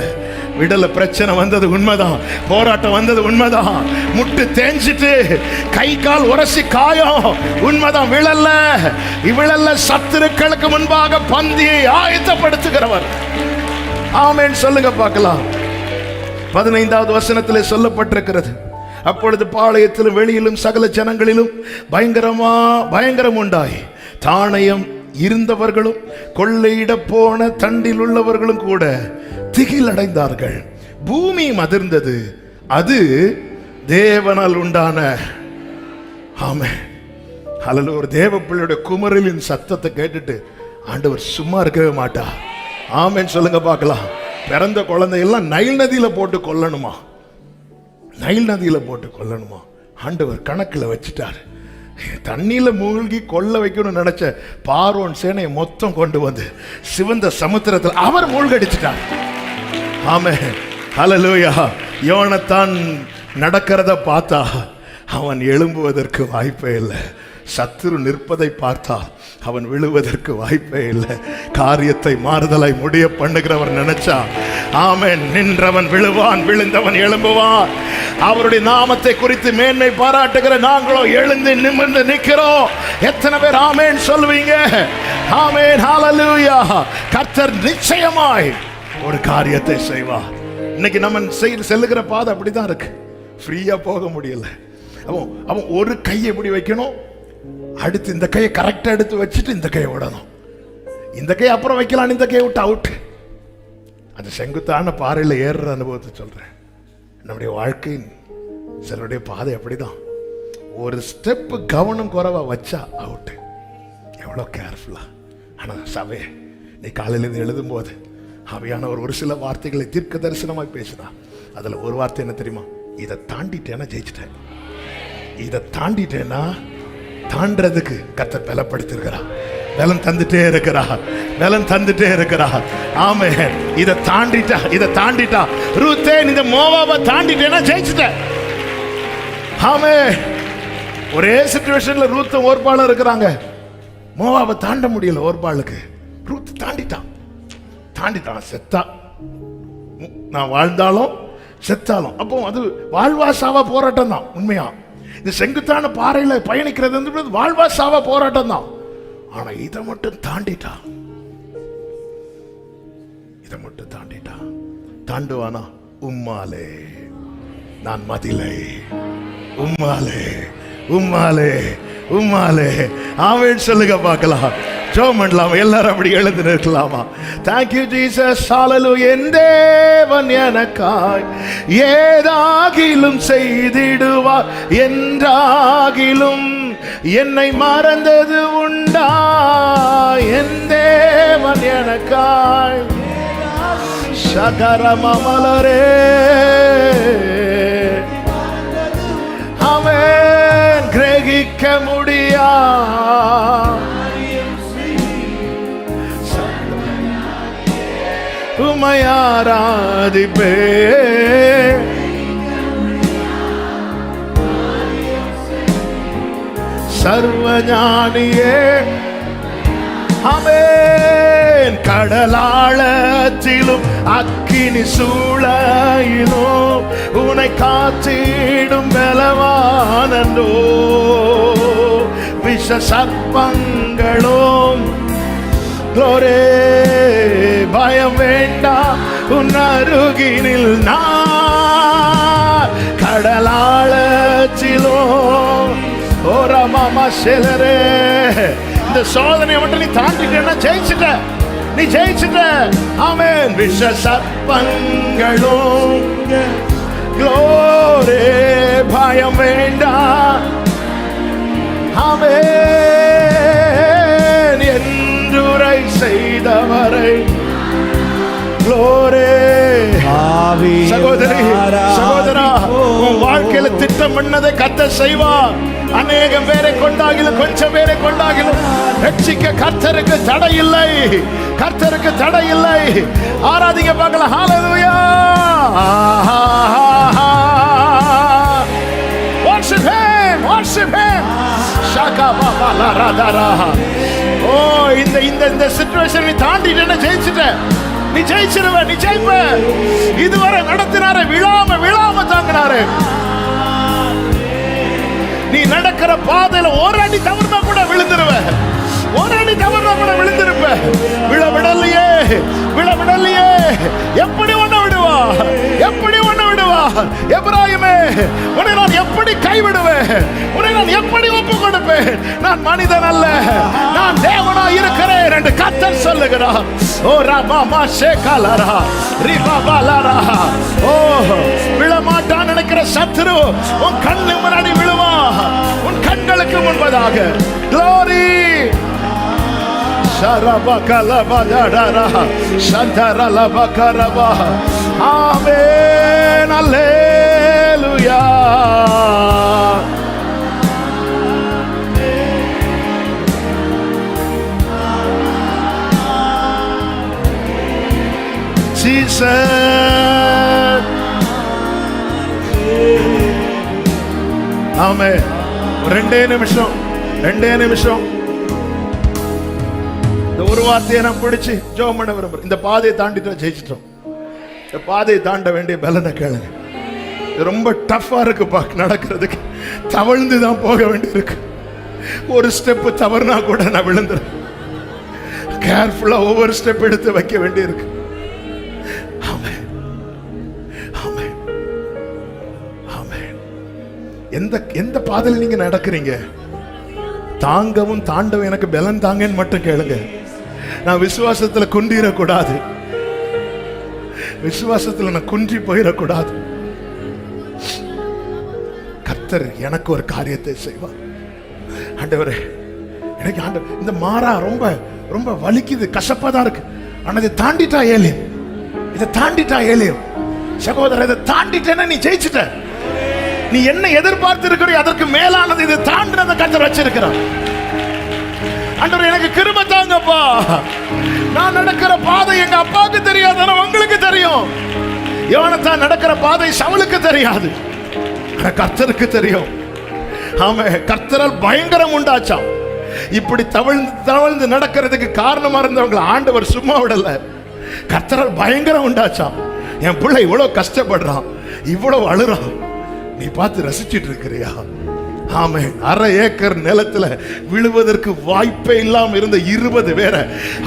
பிரச்சனை வந்தது உண்மைதான், போராட்டம் வந்தது உண்மைதான், முட்டு தேஞ்சிட்டு கை கால் உரசி காயம் உண்மைதான். விழல்ல. சத்துருக்களுக்கு முன்பாக பந்தியை ஆயத்தப்படுத்துகிறவர். ஆமென் சொல்லுங்க பார்க்கலாம். 15வது வசனத்திலே சொல்லப்பட்டிருக்கிறது, அப்பொழுது பாளையத்திலும் வெளியிலும் சகல ஜனங்களிலும் பயங்கரம் உண்டாய், தானியம் இருந்தவர்களும் கொள்ளையிட போன தண்டில் உள்ளவர்களும் கூட திகில் அடைந்தார்கள். பூமி அதிர்ந்தது, அது தேவனால் உண்டான. ஆமென் ஹல்லேலூயா. ஒரு தேவ பிள்ளையுடைய குமரலின் சத்தத்தை கேட்டுட்டு ஆண்டவர் சும்மா இருக்கவே மாட்டா. ஆமென் சொல்லுங்க பார்க்கலாம். பிறந்த குழந்தையெல்லாம் நைல் நதியில போட்டு கொல்லணுமா, நைல் நதியில போட்டு கொல்லணுமா? ஆண்டவர் கணக்கில் வச்சுட்டார். தண்ணியில மூழ்கி கொல்ல வைக்கணும்னு நினைச்ச பார்வோன் சேனையை மொத்தம் கொண்டு வந்து சிவந்த சமுத்திரத்தில் அவர் மூழ்கடிச்சிட்டார். ஆமென் ஹல்லேலூயா. யோனத்தான் நடக்கிறத பார்த்தா அவன் எழும்புவதற்கு வாய்ப்பே இல்லை. சத்துரு நிற்பதை பார்த்தால் அவன் விழுவதற்கு வாய்ப்பே இல்லை. காரியத்தை மாறுதலாய் முடிய பண்ணுகிறவர் நினைச்சா ஆமென், நின்றவன் விழுவான், விழுந்தவன் எழும்புவான். அவருடைய நாமத்தை குறித்து மேன்மை பாராட்டுகிற நாங்களோ எழுந்து நிமிர்ந்து நிற்கிறோம். எத்தனை பேர் ஆமென் சொல்லுவீங்க? ஆமென் ஹல்லேலூயா. கர்த்தர் நிச்சயமாய் ஒரு காரியத்தை செய்வார். இன்னைக்கு நம்ம செல்லுகிற பாதை அப்படிதான் இருக்கு, ஃப்ரீயா போக முடியல. அவன் ஒரு கையை எப்படி வைக்கணும், அடுத்து இந்த கையை கரெக்டா எடுத்து வச்சுட்டு இந்த கையை விடணும், இந்த கையை அப்புறம் வைக்கலாம், இந்த கையை விட்டு அவுட். அந்த செங்குத்தான பாறையில் ஏறுற அனுபவத்தை சொல்றேன். நம்முடைய வாழ்க்கையின் சிலருடைய பாதை அப்படிதான். ஒரு ஸ்டெப் கவனம் குறைவா வச்சா அவுட். எவ்வளோ கேர்ஃபுல்லா. ஆனா சபை, நீ காலையிலேருந்து எழுதும் போது அவையானவர் ஒரு சில வார்த்தைகளை தீர்க்க தரிசனமாய் பேசினா. அதுல ஒரு வார்த்தை என்ன தெரியுமா? இதை தாண்டிட்டேன்னா ஜெயிச்சிட்டேன். இதை தாண்டிட்டேன்னா தாண்டறதுக்கு கர்த்தர் பலப்படுத்திருக்கிறா, பலன் தந்துட்டே இருக்கிறா. ஆமென். இதை தாண்டிட்டா ரூத்தே, இந்த மோவாபை தாண்டிட்டேன்னா ஜெயிச்சிட்ட. ஆமென். ஒரே சிச்சுவேஷன்ல ரூத்தும் ஓர்பாலும் இருக்கிறாங்க. மோவாபை தாண்ட முடியல ஓர்பாளுக்கு. ரூத் தாண்டிட்டான். செத்தா. நான் வாழ்ந்தாலும் செத்தாலும் அப்போ அது வாழ்வாசாவா போராட்டம் தான். உண்மையா இந்த செங்குத்தான பாறையில பயணிக்கிறது வாழ்வாசாவா போராட்டம் தான். ஆனா இதை மட்டும் தாண்டிட்டா, தாண்டுவானா? உம்மாலே நான் மதிலை, உம்மாலே ஆமென் சொல்லுங்க பார்க்கலாம். ஜெபம் பண்ணலாம், எல்லாரும் அப்படி எழுந்து நிற்கலாமா? Thank you Jesus, hallelujah. என் தேவன் எனக்காய் ஏதாகிலும் செய்திடுவார், என்றாகிலும் என்னை மறந்தது உண்டா? என் தேவன் எனக்காய் சகரமமலரே அவன் கிரகிக்க முடியா. உமையாராதிப்பே சர்வஞானியே. ஆமென். கடலாழத்திலும் அக்கினி சூளையிலும் உன்னை காத்திடும் பலவானோ. விஷ சர்ப்பங்களும் க்ளோரே பயம் வேண்டாம், உன் அருகினில் நான். கடலாழத்திலும் ஓரமாமா சிலரே, இந்த சோதனையை மட்டும் நீ தாண்டிட்டேன்னா ஜெயிச்சுட்ட, நீ ஜெயிச்சுட்ட. ஆமென். விஷ சர்ப்பங்களும் க்ளோரே பயம் வேண்டாம். ஆமென். என்றுரை செய்தவரை க்ளோரே. சகோதரி சகோதரா, உன் வாழ்க்கையில திட்டம் பண்ணதை கர்த்தர் செய்வார். அநேகம் பேரை கொண்டாகிலும் கொஞ்சம் பேரை கொண்டாகிலும் ரட்சிக்க கர்த்தருக்கு தடை இல்லை, கர்த்தருக்கு தடை இல்லை. ஆராதிங்க பார்க்கலாம். ஹல்லேலூயா. worship him, worship him. Shaka baba la radara. ஓ இந்த இந்த இந்த சிச்சுவேஷன் நீ தாண்டிட்டு ஜெயிச்சிட்ட. நீ ஜெயிச்சிருவ, நீ ஜெயிப்ப. இதுவரை நடத்தினாரு, விழாம தாங்கினாரு. நீ நடக்கிற பாதையில ஒரு அடி தவறுனா கூட விழுந்துருவ, ஒரு அடி தவறுனா கூட விழுந்திருப்ப. விழவிடலையே, விழவிடலையே. எப்படி ஒண்ணு விடுவா, எப்படி ஒண்ணு விடுவா? எப்ராயிமே, உன்னை நான் எப்படி கைவிடுவேன்? உன்னை நான் எப்படி ஒப்பு கொடுப்பேன்? நான் மனிதன் அல்ல, நான் தேவனா இருக்கிறேன் என்று கர்த்தர் சொல்லுகிறார். ஓ ராமா மாஷேகாலரா ரிபாபாலரா. ஓ விழமாட்டான் நினைக்கிற சத்துரு உன் கண்ணு முன்னாடி விழுவா, உன் கண்களுக்கு முன்பதாக. Glory. Sharabakalabadara Shantaralabakaraba. Amen. Hallelujah. Jesus. Amen. ரெண்டே நிமிஷம். இந்த ஒரு வார்த்தையை நான் பிடிச்சு ஜெபம் பண்ண விரும்புறேன். இந்த பாதையை தாண்டிட்டோம், ஜெயிச்சிட்டோம். இந்த பாதையை தாண்ட வேண்டிய பலனை கேளுங்க. இது ரொம்ப டஃப்பா இருக்குப்பா நடக்கிறதுக்கு. தவழ்ந்து தான் போக வேண்டியிருக்கு. ஒரு ஸ்டெப் தவறுனா கூட நான் விழுந்துறேன். கேர்ஃபுல்லா ஒவ்வொரு ஸ்டெப் எடுத்து வைக்க வேண்டியிருக்கு. ஆமென், ஆமென், ஆமென். எந்த பாதையில் நீங்க நடக்கிறீங்க? தாங்கவும் தாண்டவும் எனக்கு பலன் தாங்கன்னு மட்டும் கேளுங்க. நான் விசுவாசத்துல குன்றிடக்கூடாது, விசுவாசத்துல நான் குன்றி போயிடக்கூடாது. கர்த்தர் எனக்கு ஒரு காரியத்தை செய்வார். ஆண்டவரே, எனக்கு ஆண்டவர் இந்த மாறா ரொம்ப ரொம்ப வலிக்குது, கசப்பாதான் இருக்கு. ஆனா இதை தாண்டிட்டா ஏலியம், இதை தாண்டிட்டா ஏலியம். சகோதரர், இதை தாண்டிட்டேன்னா நீ ஜெயிச்சுட்ட. நீ என்ன எதிர்பார்த்து இருக்கிறீ அதற்கு மேலானது இதை தாண்டினதை கர்த்தர் வச்சிருக்கிறார். ஆண்டவரே, எனக்கு கிருபை தாங்கப்பா. நான் நடக்கிற பாதை எங்க அப்பாவுக்கு தெரியாது, ஆனா உங்களுக்கு தெரியும். யோனத்தான் நடக்கிற பாதை சவுலுக்கு தெரியாது, ஆனா கர்த்தருக்கு தெரியும். ஆமே, கர்த்தரால் பயங்கரம் உண்டாச்சாம். இப்படி தவழ்ந்து நடக்கிறதுக்கு காரணமா இருந்தவங்க ஆண்டவர் சும்மா விடல. கர்த்தரால் பயங்கரம் உண்டாச்சாம். என் பிள்ளை இவ்வளவு கஷ்டப்படுறான், இவ்வளவு அழுறான், நீ பார்த்து ரசிச்சிட்டு இருக்கிறியா? ஆமே, அரை ஏக்கர் நிலத்துல விழுவதற்கு வாய்ப்பே இல்லாம இருந்த 20 பேரை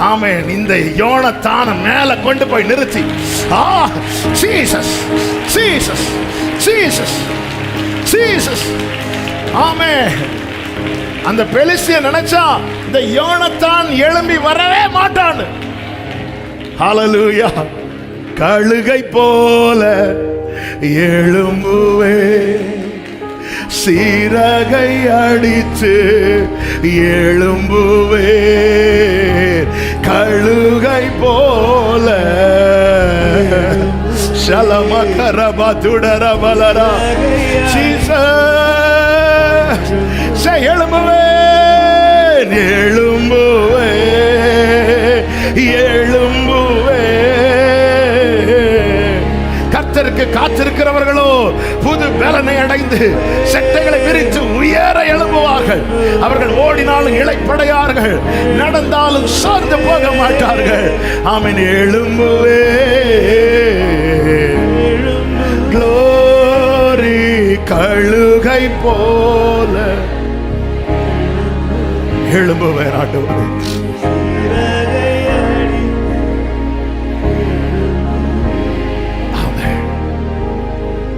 ஆமே இந்த யோனத்தான மேல கொண்டு போய் நிறுத்தி, ஜீசஸ் ஜீசஸ் ஜீசஸ் ஜீசஸ். ஆமே, அந்த பெலிஸ்தியன் நினைச்சா இந்த யோனத்தான் எழும்பி வரவே மாட்டான். ஹல்லேலூயா. கழுகை போல எழும்புவே, சீரகை அடித்து எழும்புவே, கழுகை போல ஷலமகரபா துடரபலரா. ஜீசஸ் எழும்புவே, எழும்புவே, எழும்புவே. கர்த்தருக்கு காத்திருக்கிறவர்களோ புது பலனை அடைந்து சட்டைகளை விரித்து உயர எழும்புவார்கள். அவர்கள் ஓடினாலும் இளைப்படையார்கள், நடந்தாலும் சார்ந்து போக மாட்டார்கள். ஆமென். எழும்புவே, க்ளோரி. கழுகை போல எழும்புவே ஆண்டவரே.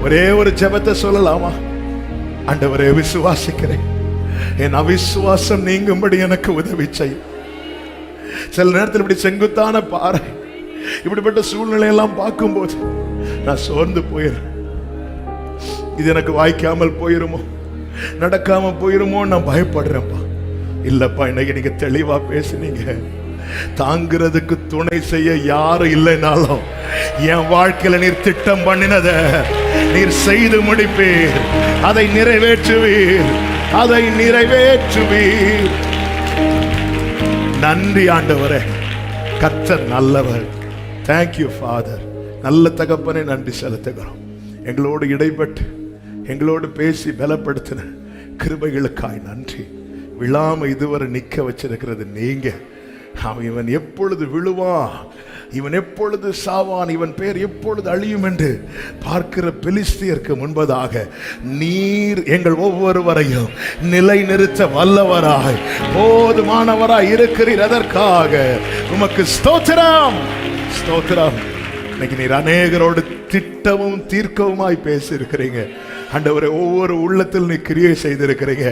ஒரே ஒரு ஜெபத்தை சொல்லலாமா? ஆண்டவரே, விசுவாசிக்கிறேன், என் அவிசுவாசம் நீங்கும்படி எனக்கு உதவி செய்யும். சில நேரத்தில் இப்படி செங்குத்தான பாறை, இப்படிப்பட்ட சூழ்நிலையெல்லாம் பார்க்கும்போது நான் சோர்ந்து போயிடுறேன். இது எனக்கு வாய்க்காமல் போயிருமோ, நடக்காம போயிருமோ நான் பயப்படுறேன்ப்பா. இல்லப்பா, இன்னைக்கு நீங்க தெளிவா பேசுனீங்க. தாங்கிறதுக்கு துணை செய்ய யாரும் இல்லைனாலும் என் வாழ்க்கையில நீர் திட்டம் பண்ணினத நீர் செய்து முடிப்பீர், அதை நிறைவேற்றுவீர், அதை நிறைவேற்றுவீர். நன்றி ஆண்டவரே, கர்த்தர் நல்லவர். Thank you father. நல்ல தகப்பனை நன்றி செலுத்துகிறோம். எங்களோடு இடைப்பட்டு எங்களோடு பேசி பலப்படுத்தின கிருபைகளுக்காய் நன்றி. விழாம இதுவரை நிக்க வச்சிருக்கிறது நீங்க. இவன் எப்பொழுது விழுவான், இவன் எப்பொழுது சாவான், இவன் பேர் எப்பொழுது அழியும் என்று பார்க்கிற பெலிஸ்தியருக்கு முன்பதாக நீர் எங்கள் ஒவ்வொருவரையும் நிலைநிறுத்த வல்லவராய் போதுமானவராய் இருக்கிறீர். அதற்காக உமக்கு ஸ்தோத்திரம், ஸ்தோத்திரம். இன்னைக்கு நீர் அநேகரோடு திட்டமும் தீர்க்கவுமாய் பேசியிருக்கிறீங்க ஆண்டவரே. ஒவ்வொரு உள்ளத்தில் நீ கிரியை செய்திருக்கிறீங்க.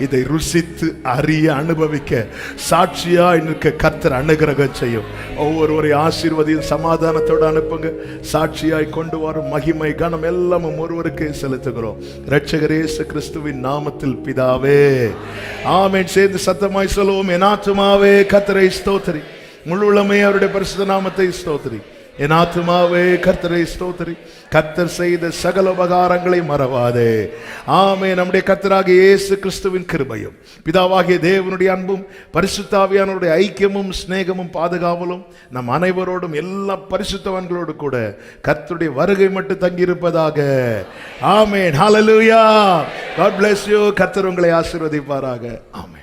இதை ருசித்து அறிய அனுபவிக்க சாட்சியாய் நிற்க கர்த்தர் அனுகிரகம் செய்யும். ஒவ்வொருவரை ஆசீர்வதியும் சமாதானத்தோடு அனுப்புங்க. சாட்சியாய் கொண்டு வரும் மகிமை கனம் எல்லாமும் ஒருவருக்கே செலுத்துகிறோம். இரட்சகர் இயேசு கிறிஸ்துவின் நாமத்தில் பிதாவே, ஆமென். சேர்ந்து சத்தமாய் சொல்லுவோம். என் ஆத்துமாவே கர்த்தரை ஸ்தோத்திரி, முழு உள்ளமே அவருடைய பரிசுத்த நாமத்தை ஸ்தோத்திரி. என் ஆத்துமாவே கர்த்தரை ஸ்தோத்திரி, கர்த்தர் செய்த சகல உபகாரங்களை மறவாதே. ஆமே. நம்முடைய கர்த்தராகிய இயேசு கிறிஸ்துவின் கிருபையும் பிதாவாகிய தேவனுடைய அன்பும் பரிசுத்த ஆவியானவருடைய ஐக்கியமும் சிநேகமும் பாதுகாவலும் நம் அனைவரோடும் எல்லா பரிசுத்தவான்களோடு கூட கர்த்தருடைய வருகை மட்டும் தங்கியிருப்பதாக. ஆமென். ஹல்லேலூயா. God bless you. கர்த்தர் உங்களை ஆசீர்வதிப்பாராக. ஆமென்.